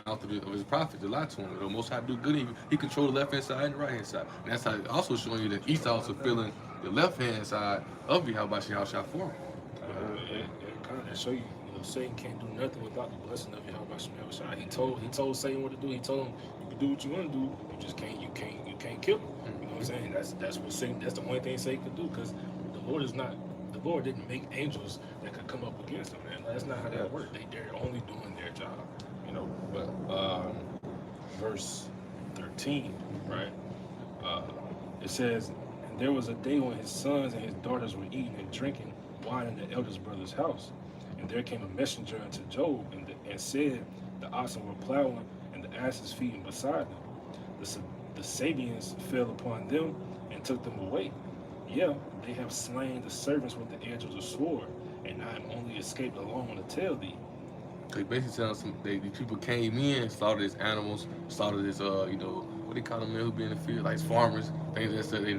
mouth of his prophet to lie to him?" The Most High do good and evil. He controlled the left hand side and the right hand side, and that's how it also showing you that Esau also feeling the left hand side of Yahweh Shai for him. It kind of show you, Satan can't do nothing without the blessing of Yahweh Shai. He told Satan what to do. He told him, "You can do what you want to do. You just can't kill him." You know what I'm saying? That's what Satan. That's the only thing Satan could do, because the Lord didn't make angels that could come up against him, man. That's not how that works. They're only doing their job, But verse 13, right? It says, "And there was a day when his sons and his daughters were eating and drinking wine in the eldest brother's house. And there came a messenger unto Job and said, The oxen were plowing and the asses feeding beside them. The Sabians fell upon them and took them away. Yeah, they have slain the servants with the edge of the sword, and I am only escaped alone to tell thee." They basically tell us these people came in, slaughtered his animals, slaughtered his, what they call them men who be in the field, like farmers, things that said they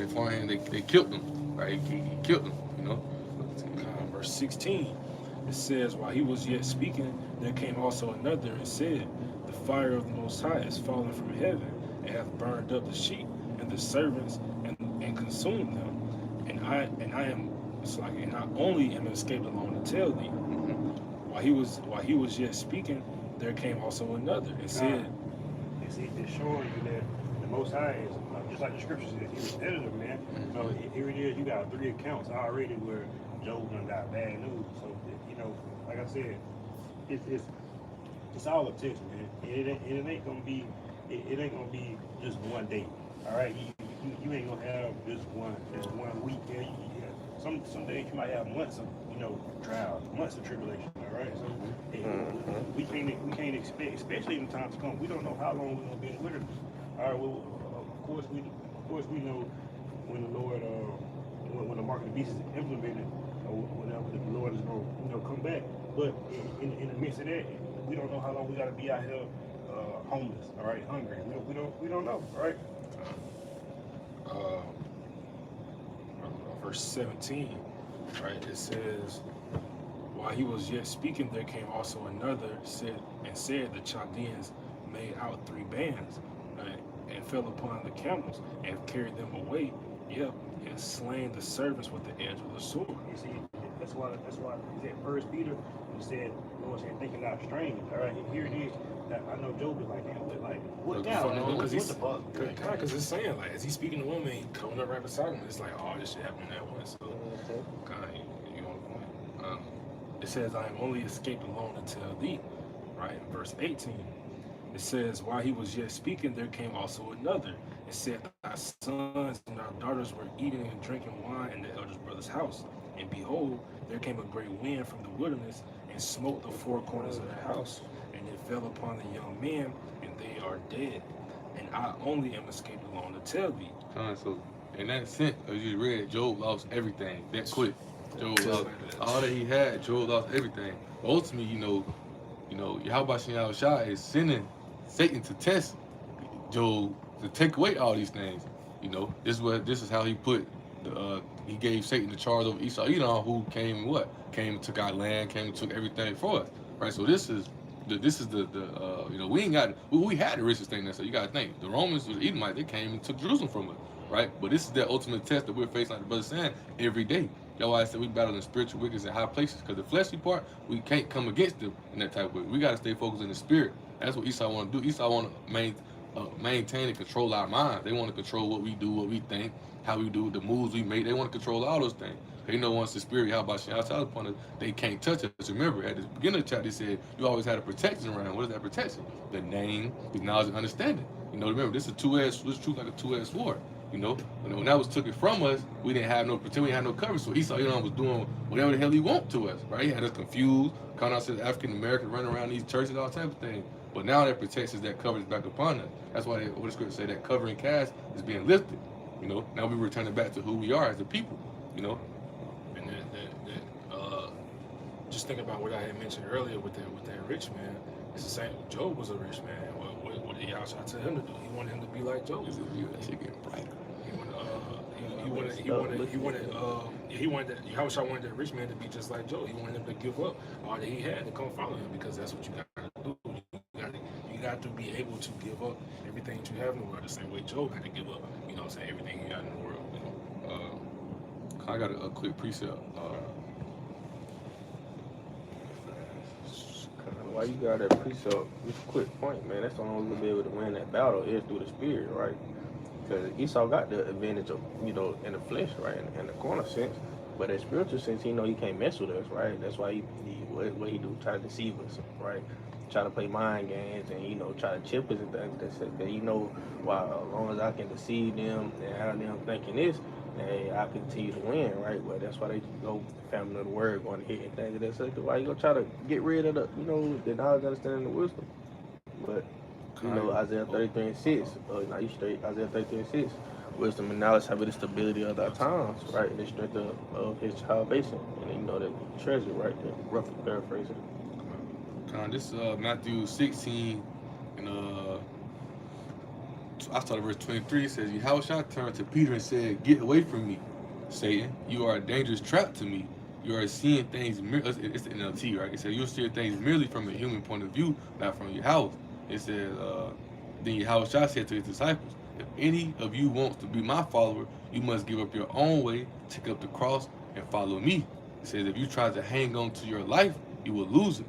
farmhand, they killed them, right? He killed them, Verse 16, it says, "While he was yet speaking, there came also another and said, the fire of the Most High is fallen from heaven, and hath burned up the sheep and the servants, and consumed them. And I am, it's like, and I only am escaped alone to tell thee. While he was yet speaking, there came also another and said, it's showing you that the Most High is just like the scriptures says, he was repetitive, man. So here it is, you got 3 accounts already where Job done got bad news. So like I said, it's all a test, man. It ain't gonna be just one day. All right, you ain't gonna have just one week. Yeah, some days you might have months of trials, months of tribulation. All right, so we can't expect, especially in the times to come. We don't know how long we're gonna be in the wilderness. All right, well, of course we know when the Lord when the mark of the beast is implemented, or whenever the Lord is gonna come back. But in the midst of that, we don't know how long we gotta be out here homeless. All right, hungry. We don't know. All right. Verse 17, right? It says, while he was yet speaking, there came also another, said the Chaldeans made out 3 bands, right, and fell upon the camels and carried them away, and slain the servants with the edge of the sword. You see, that's why he said First Peter, he said, Lord said, thinking not strange. All right, here it is. I know Job is like, damn, but like, what now? What the fuck? Because it's saying, like, as he's speaking to woman, he coming up right beside him. It's like, oh, this shit happened that way. So, you on the point. It says, I am only escaped alone to tell thee, right? Verse 18. It says, while he was yet speaking, there came also another. It said, thy sons and thy daughters were eating and drinking wine in the eldest brother's house. And behold, there came a great wind from the wilderness and smote the 4 corners of the house. And it fell upon the young men, and they are dead. And I only am escaped alone to tell thee. So in that sense, as you read, Job lost everything that quick. Job lost all that he had. Job lost everything. Ultimately, Yahweh Shai is sending Satan to test Job to take away all these things. This is how he put he gave Satan the charge over Esau. Who came and took our land, came and took everything for us. Right. So this is we had the richest thing there. So you gotta think the Romans, the Edomites, they came and took Jerusalem from us. Right. But this is the ultimate test that we're facing, like the brother saying, every day. That's why I said we battle in spiritual wickedness in high places, because the fleshly part, we can't come against them in that type of way. We got to stay focused in the spirit. That's what Esau want to do. Esau want to maintain and control our minds. They want to control what we do, what we think, how we do, the moves we make. They want to control all those things. They know once the spirit, how about outside upon us, they can't touch us. Remember, at the beginning of the chapter, they said you always had a protection around. What is that protection? The name, the knowledge, and understanding. Remember, this is truth like a two-edged sword. When that was taken from us, we didn't have no protection, we didn't have no coverage. So Esau, was doing whatever the hell he want to us, right? He had us confused, calling us African Americans, running around these churches, all types of things. But now that protects us, that coverage back upon us. That's why what the scripture say, that covering cast is being lifted. Now we returning back to who we are as a people. And just think about what I had mentioned earlier with that rich man. It's the same. Job was a rich man. What did Yahweh tell him to do? He wanted him to be like Job. Yahweh wanted that rich man to be just like Job. He wanted him to give up all that he had to come follow him, because that's what you got to do. You got to be able to give up everything that you have in the world, the same way Job had to give up, everything he got in the world. I got a quick precept. Why you got that precept? Just a quick point, man. That's the only way we'll be able to win that battle is through the spirit, right? Because Esau got the advantage of, in the flesh, right, in the corner sense. But in spiritual sense, he can't mess with us, right? That's why what he do, try to deceive us, right? Try to play mind games and, try to chip us and things. That while as long as I can deceive them and have them thinking this, hey, I continue to win, right? But that's why they go family of the word, going to hit and things of that such. Why you gonna try to get rid of the knowledge, understanding, the wisdom? But Isaiah 33:6. Now you straight. Isaiah 33:6. Wisdom and knowledge have the stability of our times, right? And the strength of his salvation, and the treasure, right? There, roughly paraphrasing. This Matthew 16 and I started verse 23. It says, Yahweh turned to Peter and said, "Get away from me, Satan. You are a dangerous trap to me. you are seeing things. It's the NLT, right? It says you're seeing things merely from a human point of view, not from your house. It says, then Yahweh Shah said to his disciples, if any of you wants to be my follower, you must give up your own way, take up the cross, and follow me. It says, if you try to hang on to your life, you will lose it.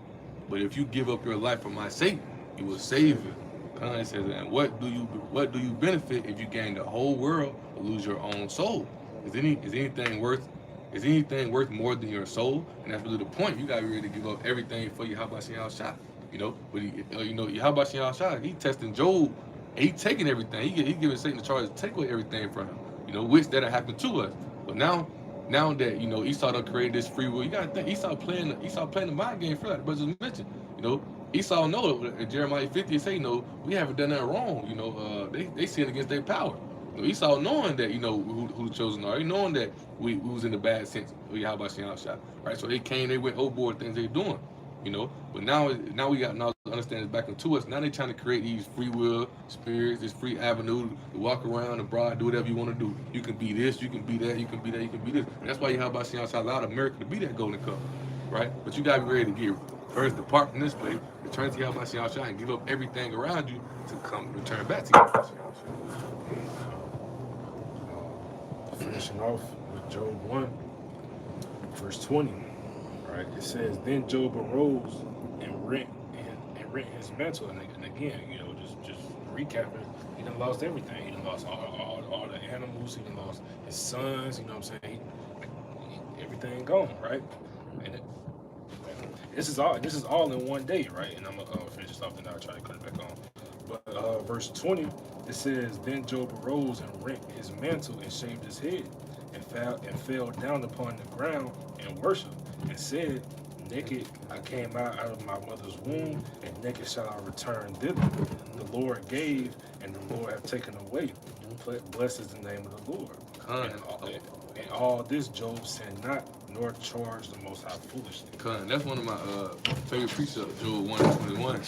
But if you give up your life for my sake, you will save it. It says, and what do you benefit if you gain the whole world or lose your own soul? Is anything worth more than your soul? And that's really the point. You gotta be ready to give up everything for Yahweh Shah. You know, but Yahweh Shah, he testing Job, and he taking everything. He giving Satan the charge to take away everything from him. You know, which that'll happen to us. But now that Esau done created this free will, you gotta think Esau playing the mind game for that. But just mentioned, Esau know in Jeremiah 50 say, we haven't done nothing wrong. They sin against their power. Esau knowing that who the chosen are, knowing that we was in the bad sense of Yahweh Shah, right? So they went overboard things they're doing, But now we got knowledge to understand it's back into us. Now they're trying to create these free will spirits, this free avenue to walk around abroad, do whatever you want to do. You can be this, you can be that, you can be that, you can be this. And that's why Yahweh Shah allowed America to be that golden cup, right? But you gotta be ready to get first depart from this place, return to Yahweh Shah, and give up everything around you to come return back to Yahweh Shah. Finishing off with Job 1, verse 20, right? It says, then Job arose and rent his mantle. And again, just recapping, he done lost everything. He done lost all the animals. He done lost his sons. You know what I'm saying? Everything gone, right? And this is all in one day, right? And I'm gonna finish this off, and I'll try to cut it back on. But verse 20, it says, then Job arose and rent his mantle and shaved his head and fell down upon the ground and worshipped and said, naked I came out of my mother's womb, and naked shall I return thither. The Lord gave, and the Lord hath taken away. Blessed is the name of the Lord. And all this Job sinned not, nor charged the Most High foolishly. That's one of my favorite precepts, Job 1:21.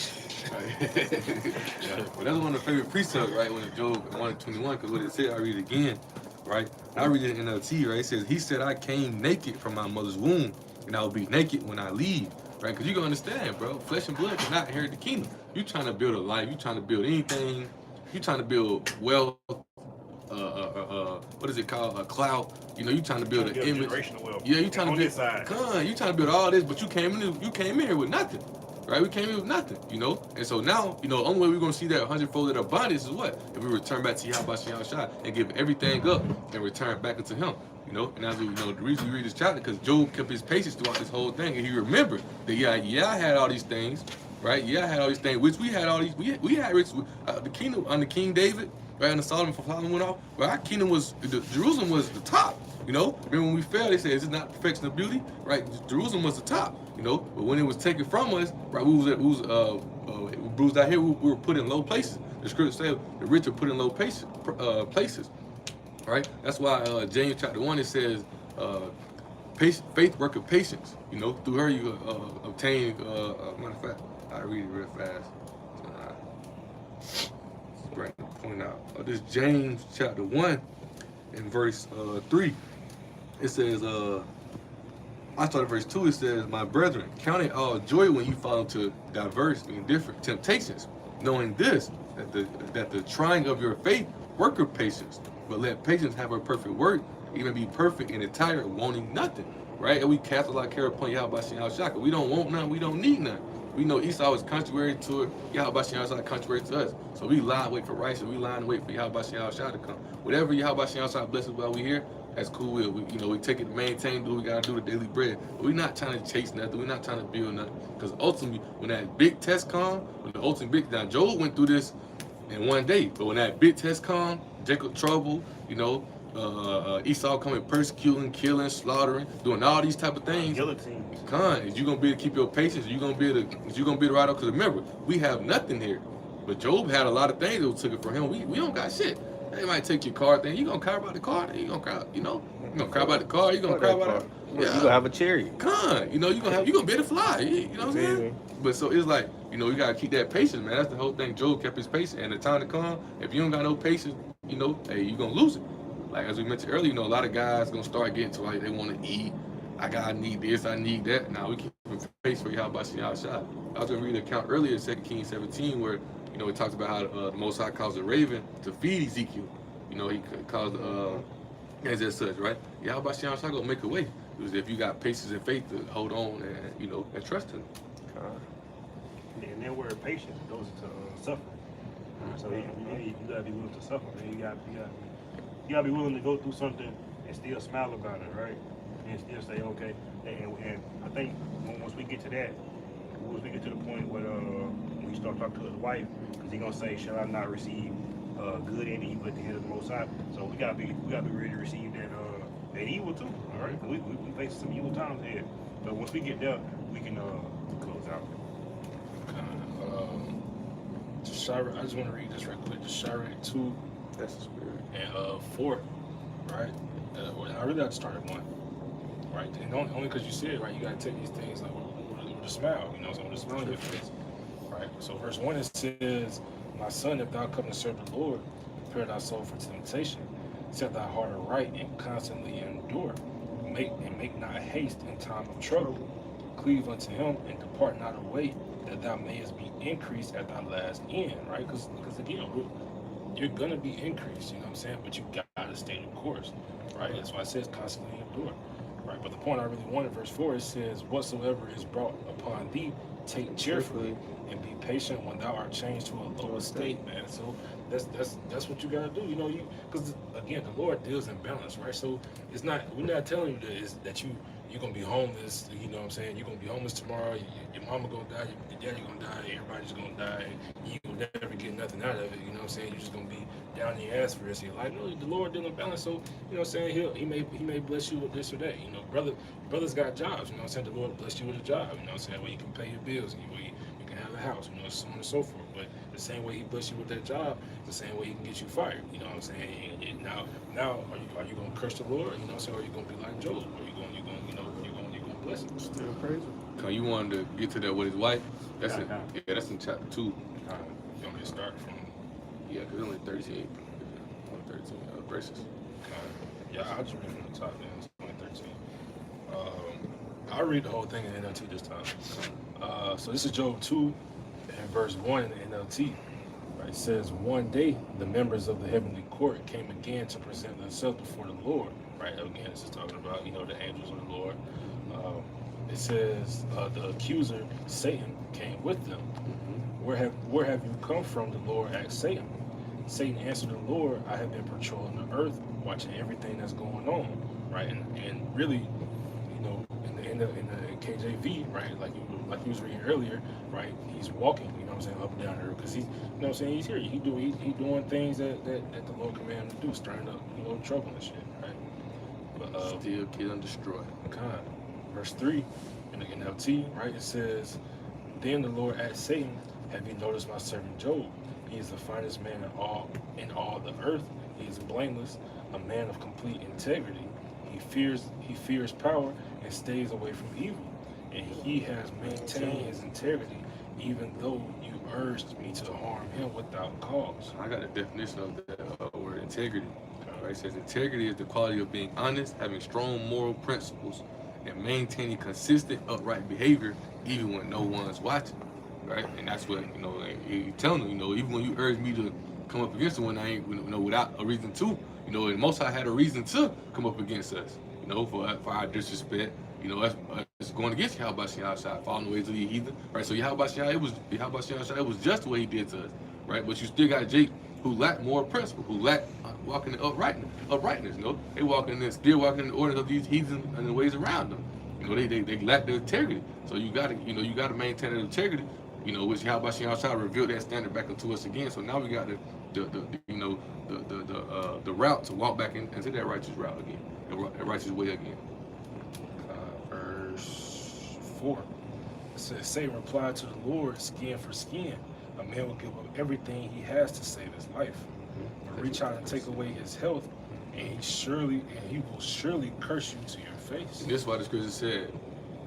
But that's one of the favorite precepts, right? When Job 1:21, because what it said, I read it again, right? I read it in NLT, right? It says, he said, I came naked from my mother's womb, and I will be naked when I leave, right? Because you can understand, bro, flesh and blood cannot inherit the kingdom. You trying to build a life, you trying to build anything, you trying to build wealth, what is it called? A clout. You trying to build an image. Yeah, you trying to build. You trying to build all this, but you came in here with nothing, right? We came in with nothing, And so now, the only way we're gonna see that 100-fold of abundance is what? If we return back to Yahweh Shah and give everything up and return back into Him, And as we the reason we read this chapter, because Job kept his patience throughout this whole thing, and he remembered that I had all these things, right? Yeah, I had all these things, which we had all these. We had rich the kingdom under King David. Right, and Solomon went off. Well, our kingdom Jerusalem was the top. Remember when we fell, they said, "Is it not perfection of beauty?" Right, Jerusalem was the top. But when it was taken from us, right, we was bruised out here. We were put in low places. The scripture says the rich are put in low places. Right. That's why James chapter 1 it says, faith work of patience. Through her you obtain. Matter of fact, I read it real fast. Right, point out. This James chapter 1 and verse 3. It says, I started verse 2, it says, my brethren, count it all joy when you fall into diverse and different temptations, knowing this, that the trying of your faith worketh patience, but let patience have her perfect work, even be perfect and entire, wanting nothing. Right? And we cast all our care upon Yahweh Shah. We don't want none, we don't need none. We know Esau is contrary to it, Yahweh Shah is contrary to us. So we lie and wait for righteousness, we lie and wait for Yahweh Shah to come. Whatever Yahweh Shah blesses while we here, that's cool. We take it to maintain, do what we gotta do, the daily bread. But we're not trying to chase nothing, we're not trying to build nothing. Because ultimately, when that big test comes, now Job went through this in one day, but when that big test comes, Jacob trouble, Esau coming persecuting, killing, slaughtering, doing all these type of things. Is you gonna be able to keep your patience? Is you gonna be able to ride up? Because remember, we have nothing here. But Job had a lot of things that took it from him. We don't got shit. They might take your car thing. You gonna cry about the car? You gonna cry? You gonna cry about the car? You gonna cry about it? Yeah. You gonna have a chariot. You gonna be able to fly. You know what I'm saying? But so it's like, you gotta keep that patience, man. That's the whole thing. Job kept his patience, and the time to come, if you don't got no patience, hey, you gonna lose it. Like as we mentioned earlier, a lot of guys gonna start getting to like they want to eat, I need this, I need that. Now we keep face for Yahweh Shah. I was gonna read the account earlier in 2 Kings 17 where, you know, it talks about how the Most High caused a raven to feed Ezekiel. You know, he caused as such, right? Yahweh Shah gonna make a way. It was if you got patience and faith to hold on and, you know, and trust him. And that word patience goes to suffering. So you gotta be willing to suffer, man. You gotta be willing to go through something and still smile about it, right? And still say okay. And I think once we get to that, once we get to the point where when you start talking to his wife, because he's gonna say, "Shall I not receive good and evil at the hand of the Most High?" So we gotta be ready to receive that evil too. All right, we face some evil times here, but once we get there, we can close out. I just want to read this right quick. The Shirek 2 That's the spirit. and 4, right? Well, I really have to start at 1, right? And only because you said it, right? You got to take these things like with a smile, you know, so with a smile on your face, right? So verse 1 it says, "My son, if thou come to serve the Lord, prepare thy soul for temptation. Set thy heart aright and constantly endure. Make not haste in time of trouble. Cleave unto him and depart not away, that thou mayest be increased at thy last end," right? Because again, you're gonna be increased, you know what I'm saying? But you gotta stay the course, right? That's why it says constantly endure, right? But the point I really wanted, verse 4, it says, "Whatsoever is brought upon thee, take cheerfully, and be patient when thou art changed to a lower state," man. So that's what you gotta do, you know. Because again, the Lord deals in balance, right? So we're not telling you that you're gonna be homeless, you know what I'm saying? You're gonna be homeless tomorrow. Your mama gonna die, your daddy gonna die, everybody's gonna die. You will never get nothing out of it, you know what I'm saying? You're just gonna be down in your ass for the rest of your life. No, the Lord dealing in balance, so you know what I'm saying? He may bless you with this or that, you know. Brothers got jobs, you know what I'm saying? The Lord bless you with a job, you know what I'm saying? Where you can pay your bills, where you can have a house, you know, so on and so forth. But the same way He bless you with that job, the same way He can get you fired, you know what I'm saying? And now are you gonna curse the Lord, you know what I'm saying? Or are you gonna be like Job? Or you're gonna bless him? Still crazy. Cause you wanted to get to that with his wife. That's in chapter 2. You want me to start from? Yeah, because it's only 13. Only 13 verses. Yeah, I'll just read from the top then. It's only 13. I'll read the whole thing in NLT this time. So this is Job 2 and verse 1 in the NLT. Right? It says, "One day the members of the heavenly court came again to present themselves before the Lord." Right? Again, this is talking about, you know, the angels of the Lord. It says the accuser Satan came with them. Where have you come from? The Lord asked Satan. Satan answered the Lord, "I have been patrolling the earth, watching everything that's going on." Right? And really, you know, in the KJV, right, like you was reading earlier, right, he's walking, you know what I'm saying, up and down the earth, because he's, you know what I'm saying, he's here. He doing things that the Lord commanded him to do, stirring up, you know, trouble and shit, right? But Still kill and destroy. God. Verse 3 in the NLT, right, it says, "Then the Lord asked Satan, have you noticed my servant Job? He is the finest man in all the earth. He is blameless, a man of complete integrity. He fears power and stays away from evil. And he has maintained his integrity, even though you urged me to harm him without cause." I got a definition of that word integrity. Right? It says integrity is the quality of being honest, having strong moral principles, and maintaining consistent, upright behavior, even when no one's watching. Right? And that's what, you know, you telling them, you know, even when you urge me to come up against someone, I ain't, you know, without a reason to, you know, and most I had a reason to come up against us, you know, for our disrespect, you know, us going against Yahweh Shah, following the ways of the heathen, right? So Yahweh Shah, it was just what he did to us, right? But you still got Jake who lacked moral principle, who lacked walking in uprightness, you know, still walking in the orders of these heathen and the ways around them, you know, they lack the integrity. So you gotta maintain that integrity. You know, which Yahweh Shah revealed that standard back into us again. So now we got the route to walk back into that righteous route again, the righteous way again. Verse 4. It says, "Satan replied to the Lord, skin for skin. A man will give up everything he has to save his life. But reach out and take away his health, and he will surely curse you to your face." And this is why the scripture said,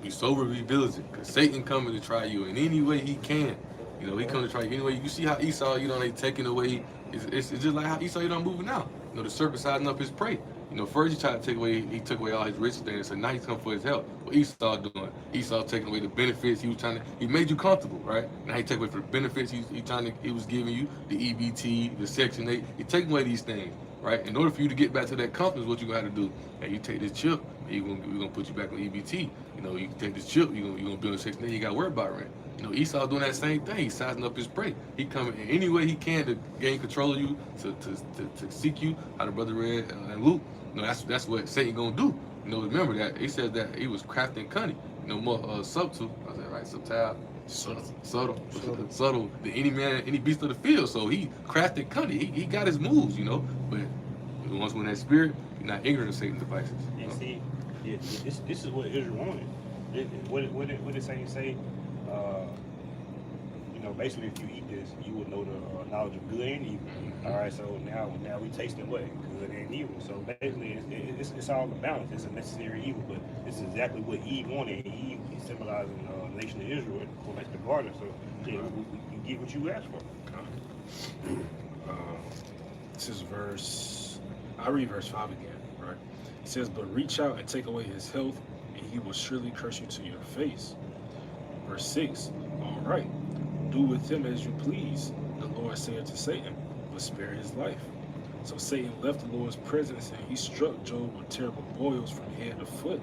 "Be sober, be vigilant," because Satan coming to try you in any way he can. You know, he come to try you anyway. You see how Esau, you know, they taking away. It's just like how Esau, you know, moving out. You know, the serpent sizing up his prey. You know, first he took away all his rich things, so now he's coming for his health. What Esau doing? Esau taking away the benefits he made you comfortable, right? Now he take away for the benefits he was giving you, the EBT, the Section 8. He taking away these things, right? In order for you to get back to that comfort, what you got to do? And you take this chip, and we're gonna put you back on EBT. You know, you take this chip, you're gonna build a Section 8. You got to worry about rent. You know, Esau doing that same thing. He's sizing up his prey. He coming in any way he can to gain control of you, to seek you. How the brother read and Luke. You know, that's what Satan gonna do. You know, remember that he said that he was crafty and cunning. You know, more subtle. I said right, subtle. Than any man, any beast of the field. So he crafty and cunning. He got his moves. You know, but once when that spirit, you're not ignorant of Satan's devices. And see, this is what Israel wanted. What did Satan say? You know, basically, if you eat this, you will know the knowledge of good and evil. All right, so now we tasting what good and evil. So basically, it's all the balance. It's a necessary evil, but this is exactly what Eve wanted. And Eve is symbolizing the nation of Israel, going back to the garden. So yeah, you get what you asked for. This is I'll read verse 5 again, right? It says, but reach out and take away his health, and he will surely curse you to your face. Verse 6, all right, do with him as you please, the Lord said to Satan, but spare his life. So Satan left the Lord's presence, and he struck Job with terrible boils from head to foot.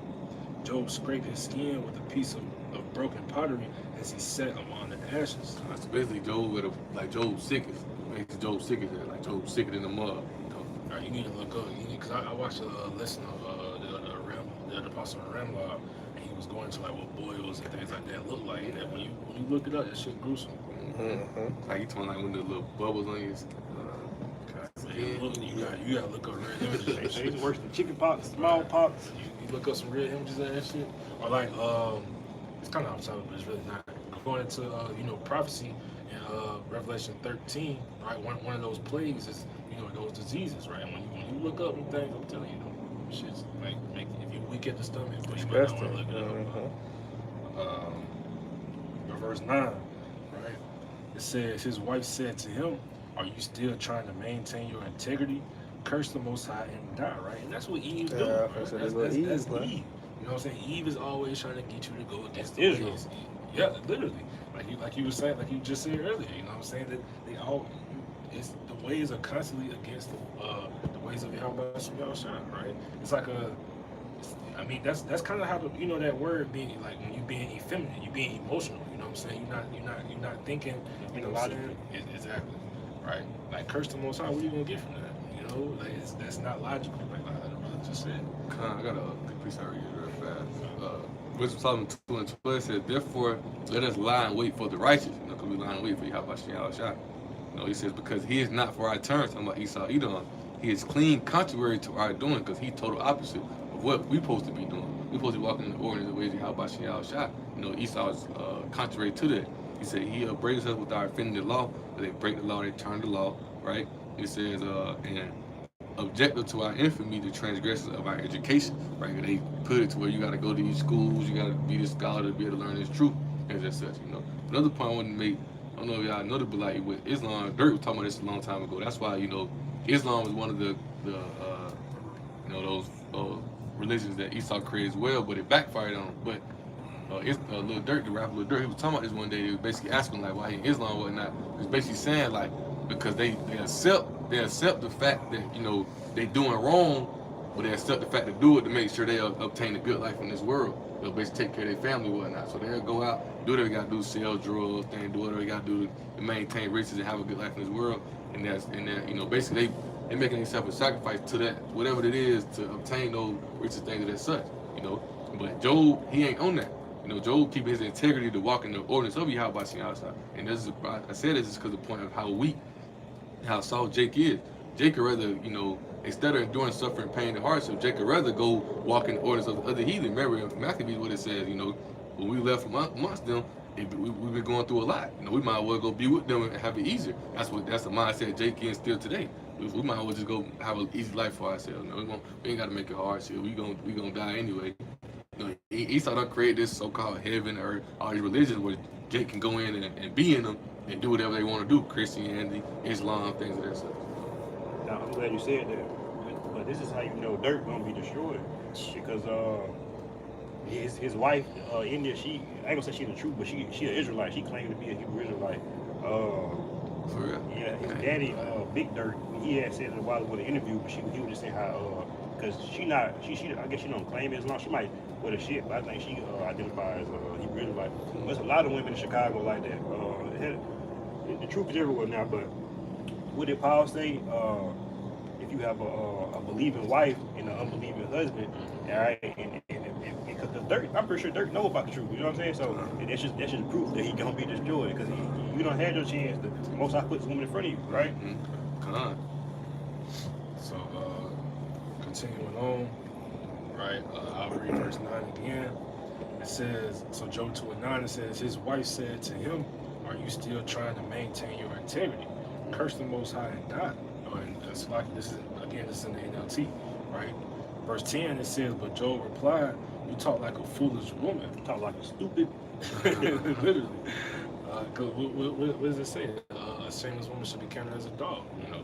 Job scraped his skin with a piece of broken pottery as he sat among the ashes. That's basically Job sickest. Makes Job sicker than Job sicker than the mud. All right, you need to look up, because I watched a lesson of the Apostle Ramlov, and he was going to like what boils and things like that look like. And when you look it up, that shit gruesome. Mm-hmm. Like you talking like when the little bubbles on your You gotta look up real images. It's worse than chicken pox, smallpox. You look up some real images of that shit, or like it's kind of off topic, but it's really not. Going into prophecy in Revelation 13, right? One of those plagues is those diseases, right? And when you look up them things, I'm telling you, shit's like if you weak at the stomach, but you might not want to look it up. Verse 9, right? It says, his wife said to him, are you still trying to maintain your integrity? Curse the Most High and die, right? And that's what Eve do. Right? That's Eve. You know what I'm saying? Eve is always trying to get you to go against the Israel. ways. Yeah, literally. Like you were saying, like you just said earlier. You know what I'm saying? That the ways are constantly against the ways of Yahweh Shah, right? It's like that's kind of how that word being like when you being effeminate, you being emotional. You know what I'm saying? You're not thinking. You know what I'm saying? Exactly. Right? Like curse the Most High. What are you gonna get from that? You know, like that's not logical. Like the brother just said. I got a piece I read real fast. Wisdom Solomon 2 and 12 says, therefore, let us lie and wait for the righteous. Because we lie and wait for Yahweh Shah. He says, because he is not for our turn. Talking about Esau Edom. He is clean contrary to our doing, because he total opposite of what we supposed to be doing. We supposed to be walking in the ordinance of ways of Yahweh Shah. Esau is contrary to that. He said he upbraids us with our offending the law. But they break the law, they turn the law, right? It says, and objective to our infamy, the transgressors of our education, right? And they put it to where you got to go to these schools, you got to be this scholar to be able to learn this truth, and just such, Another point I want to make, I don't know if y'all know this, but like with Islam, Dirk was talking about this a long time ago. That's why, Islam was one of the those religions that Esau created as well, but it backfired on him. But Lil Durk, the rapper Lil Durk, he was talking about this one day. He was basically asking like why he in Islam and whatnot. He was basically saying like because they accept the fact that they doing wrong, but they accept the fact to do it to make sure they obtain a good life in this world. They'll basically take care of their family and whatnot. So they'll go out, do whatever they gotta do, sell drugs, do whatever they gotta do to maintain riches and have a good life in this world. And that basically they making themselves a sacrifice to that whatever it is to obtain those riches things and such. But Job, he ain't on that. Job keep his integrity to walk in the ordinance of Yahweh outside. And this is, I said this is because of the point of how weak, how soft Jake is. Jake would rather, instead of enduring suffering, pain, and hardship, Jake would rather go walk in the ordinance of the other heathen. Remember in Maccabees what it says, when we left amongst them, we've been going through a lot. We might as well go be with them and have it easier. That's the mindset Jake is still today. We might as well just go have an easy life for ourselves. We ain't got to make it hard. Shit, we gonna die anyway. Esau done create this so-called heaven or all these religions where Jake can go in and be in them and do whatever they want to do. Christianity, Islam, things of that sort. Now, I'm glad you said that. But this is how you know dirt gonna be destroyed. Because his wife, India, she I ain't gonna say she the truth, but she an Israelite. She claimed to be a Hebrew Israelite. For real? Yeah, his daddy, Big Dirt, he had said it a while ago in an interview, but he was just saying how, because she I guess she don't claim Islam. She might with a shit, but I think she identifies as a Hebrew Israelite. There's a lot of women in Chicago like that. The truth is everywhere now, but what did Paul say? If you have a believing wife and an unbelieving husband, all right, and because Dirk, I'm pretty sure Dirk know about the truth. You know what I'm saying? So and that's just proof that he gonna be destroyed because you don't have your chance. The most I put this woman in front of you, right? Come on. So, continuing on, right, I'll read verse 9 again. It says, so Job 2:9, it says, his wife said to him, are you still trying to maintain your integrity? Curse the Most High and die. And it's like, this is in the NLT, right? Verse 10, it says, but Job replied, you talk like a foolish woman. You talk like a stupid. Literally. What does it say? A shameless woman should be counted as a dog, you know.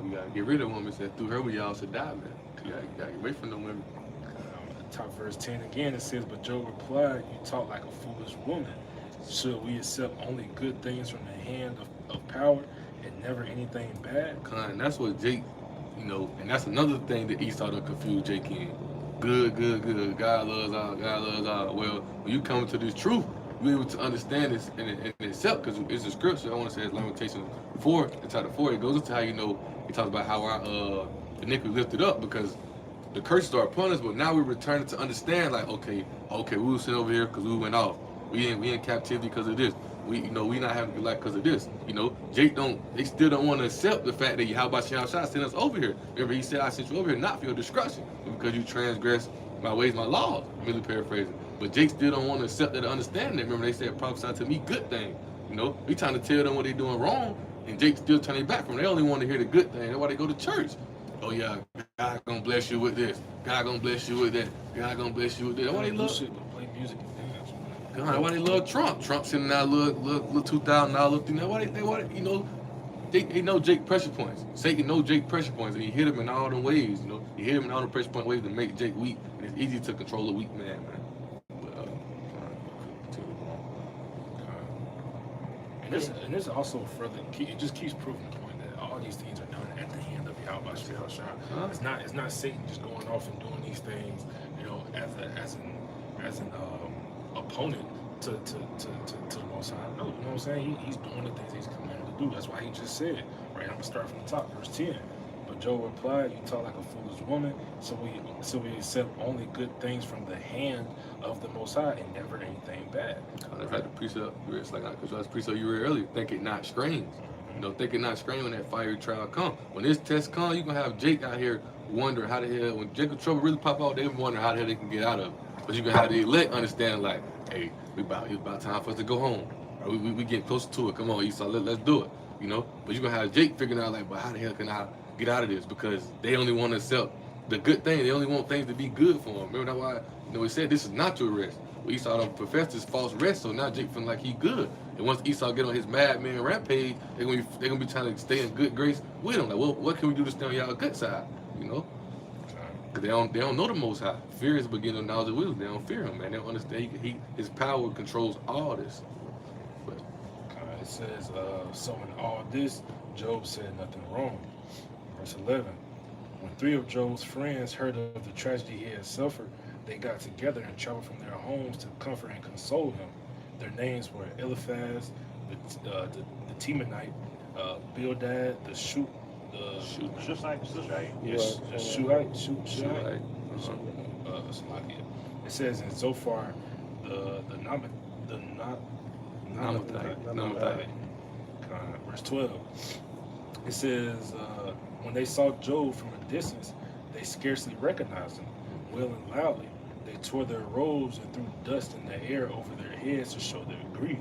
You gotta get rid of women. Said through her we all should die, man. You gotta get away from them women. Top verse 10 again, it says, but Job replied, you talk like a foolish woman. Should we accept only good things from the hand of power and never anything bad? And that's what Jake, you know, and that's another thing that Esau done confused Jake in. Good. God loves all. Well, when you come to this truth, you're able to understand this and accept, because it's a scripture. I want to say it's Lamentations 4, in chapter 4. It goes into how, you know, it talks about how our iniquity lifted up because the curse started upon us, but now we're returning to understand, like, okay, we were sitting over here because we went off. We in captivity because of this. We not having a good life because of this. You know, they still don't want to accept the fact that Yahweh Shah sent us over here. Remember, he said, I sent you over here not for your destruction, but because you transgress my ways, my laws. I'm really paraphrasing. But Jake still don't want to accept that or understand that. Remember, they said, prophesy to me good things. You know, we trying to tell them what they doing wrong, and Jake still turning back from them. They only want to hear the good thing. That's why they go to church. Oh yeah, God gonna bless you with this. God gonna bless you with that. God gonna bless you with that. That's why they love shit, but play music and dance. God, that's why they love Trump. Trump sending out little $2,000 thing. That's why they know they know Jake pressure points. Satan know Jake pressure points, and he hit him in all the ways. You know, he hit him in all the pressure point ways to make Jake weak. And it's easy to control a weak man. But, and this also further, it just keeps proving the point that all these things are done at the hand of Yahweh Shah. It's not Satan just going off and doing these things, you know, as an opponent to the Most High. No, you know what I'm saying? He's doing the things he's commanded to do. That's why he just said, right? I'm gonna start from the top, verse 10. But Job replied, you talk like a foolish woman, so we accept only good things from the hand of the Most High and never anything bad. That's like the precept. It's like that's the precept you read earlier. Think it not strange. You know, think it not strange when that fiery trial come. When this test come, you gonna have Jake out here wondering how the hell, when Jacob trouble really pop out, they wonder how the hell they can get out of it. But you can have the elect understand, like, hey, it's about time for us to go home. Right? We getting closer to it. Come on, Esau, let's do it. You know. But you gonna have Jake figuring out, like, but how the hell can I get out of this? Because they only want to accept the good thing. They only want things to be good for them. Remember that's why, you know, he said this is not your rest. Well, Esau don't profess this false rest, so now Jake feeling like he good. And once Esau get on his madman rampage, they're gonna be trying to stay in good grace with him. Like, well, what can we do to stay on y'all good side? You know. Because they don't know the Most High. Fear is the beginning of knowledge of wisdom. They don't fear him, man. They don't understand his power controls all this. But it says, so in all this, Job said nothing wrong. Verse 11, when 3 of Job's friends heard of the tragedy he had suffered, they got together and traveled from their homes to comfort and console him. Their names were Eliphaz, the Temanite, Bildad, the Shuhite. Yes, Shuhite. It says in Zophar, the Namathite. Verse 12. It says, when they saw Job from a distance, they scarcely recognized him, wailing loudly. They tore their robes and threw dust in the air over their heads to show their grief.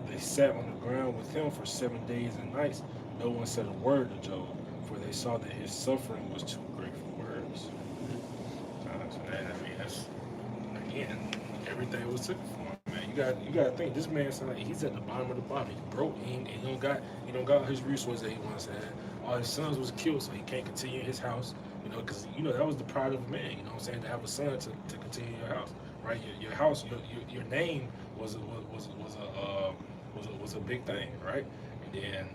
They sat on the ground with him for 7 days and nights. No one said a word to Job, for they saw that his suffering was too great for words. That's, again, everything was taken for him, man. You got to think, this man sounds like he's at the bottom of the bottom. He's broke. He don't got his resources that he once had. all his sons was killed, so he can't continue in his house. Because that was the pride of a man. You know what I'm saying? To have a son to continue your house, right? Your house, your name was a big thing, right? And then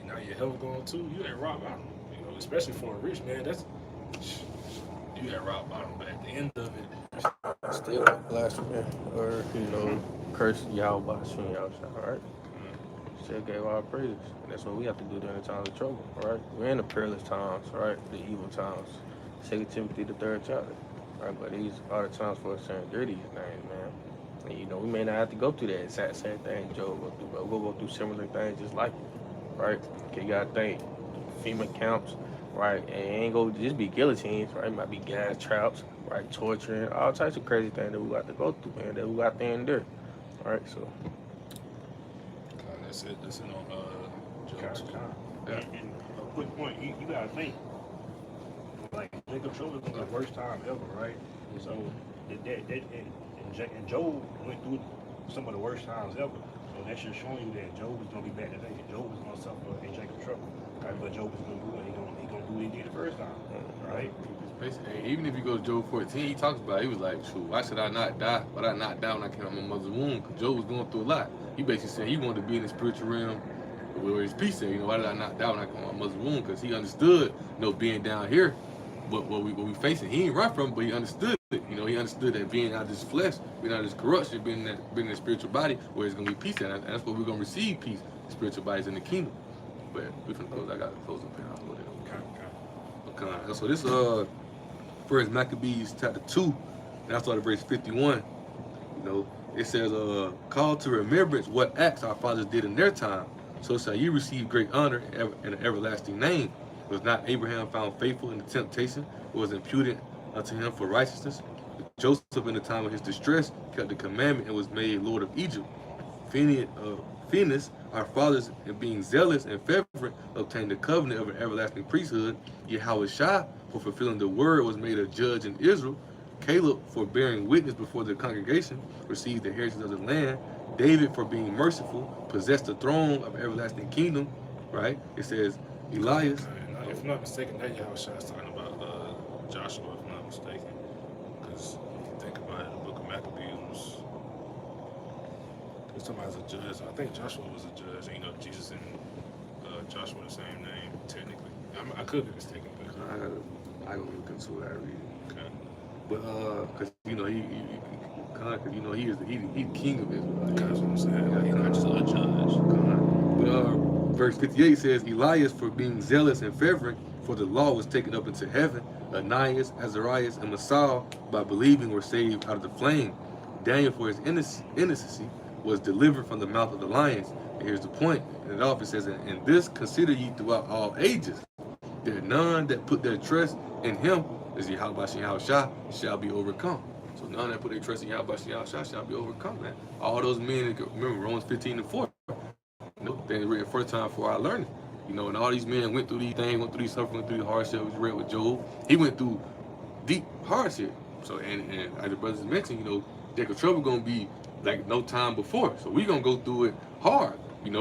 now your health going too. You at rock bottom. Especially for a rich man. You at rock bottom. But at the end of it, Still blasphemy or curse Yahweh Shem Yahweh, right? Still gave our praises. And that's what we have to do during the times of trouble, right? We're in the perilous times, right? The evil times. 2 Timothy, the 3rd chapter, right? But these are the times for us to endure these things, man. And we may not have to go through that exact same thing Job go through, but we'll go through similar things just like it, right? Okay, you gotta think FEMA camps, right? And it ain't gonna just be guillotines, right? It might be gas traps, right? Torturing, all types of crazy things that we got to go through, man, that we got to endure. All right, so. That's it. That's it on Job 2. And a quick point, you gotta think, like, Jacob Trouble was the worst time ever, right? So, and Job went through some of the worst times ever. So that's just showing you that Job is gonna be back today. Job is gonna suffer in Jacob's trouble. Right? But Job is gonna do it. He gonna do what he did the first time. Right? Basically, even if you go to Job 14, he talks about it. He was like, shoot, why should I not die? Why did I not die when I came out of my mother's womb? Because Job was going through a lot. He basically said he wanted to be in the spiritual realm where his peace at. Why did I not die when I came out of my mother's womb? Because he understood, being down here, what we facing. He ain't run from it, but he understood it. He understood that being out of this flesh, being out of this corruption, being in the spiritual body, where it's going to be peace at. And that's where we're going to receive peace, spiritual bodies in the kingdom. But we're going to close. I got to close up here. I'll go there. Okay. So this, First Maccabees chapter 2, and I started verse 51. It says, call to remembrance what acts our fathers did in their time, so shall you receive great honor and an everlasting name. Was not Abraham found faithful in the temptation, was imputed unto him for righteousness? Joseph in the time of his distress kept the commandment and was made Lord of Egypt. Phinehas, our fathers, in being zealous and fervent, obtained the covenant of an everlasting priesthood. Yahweh for fulfilling the word, was made a judge in Israel. Caleb, for bearing witness before the congregation, received the heritage of the land. David, for being merciful, possessed the throne of everlasting kingdom. Right? It says, Elias. If I'm not mistaken, that Yahweh is talking about Joshua, if I'm not mistaken. Because if you think about it, the book of Maccabees was talking about as a judge. I think Joshua was a judge. And, Jesus and Joshua the same name, technically. I could be mistaken. But I go look into that reading. Okay. But because he is the king of Israel. That's what I'm saying. Like, he's not just a judge. But verse 58 says, Elias for being zealous and fervent, for the law was taken up into heaven. Ananias, Azarias, and Masael, by believing, were saved out of the flame. Daniel, for his innocency, was delivered from the mouth of the lions. And here's the point. And it often says, and this consider ye throughout all ages, that none that put their trust in him, is Yahweh shall be overcome. So none that put their trust in Yahweh shall be overcome, man. All those men, remember Romans 15:4. They read the first time for our learning. And all these men went through these things, went through these suffering, went through these hardships. We read with Job. He went through deep hardship. So and as the brothers mentioned, Jacob trouble gonna be like no time before. So we gonna go through it hard, and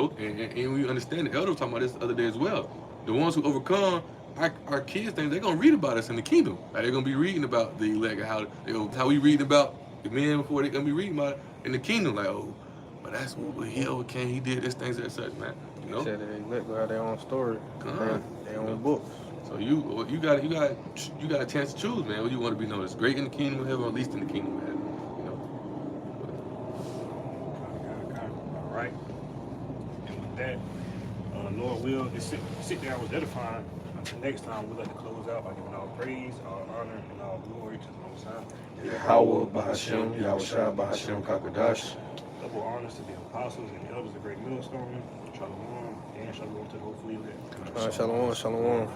we understand the elders talking about this the other day as well. The ones who overcome, our kids think they're gonna read about us in the kingdom. Like they're gonna be reading about the elect, how we reading about the men before. They're gonna be reading about it in the kingdom. Like, oh, but that's what he overcame. He did this things and such, man. Said they let go out their own story, their own books. So you got a chance to choose, man. What you want to be known as, great in the kingdom of heaven, or least in the kingdom of heaven. All right. And with that, Lord will, this sit down was edifying. Until next time, we'd like to close out by giving all praise, all honor, and all glory to the Most High. Yahweh Bahashem, Yahweh Bahashem Kakadash. Double honors to the apostles and the elders of great millstone. Shalom, and shalom to the whole fleet. Shalom, shalom.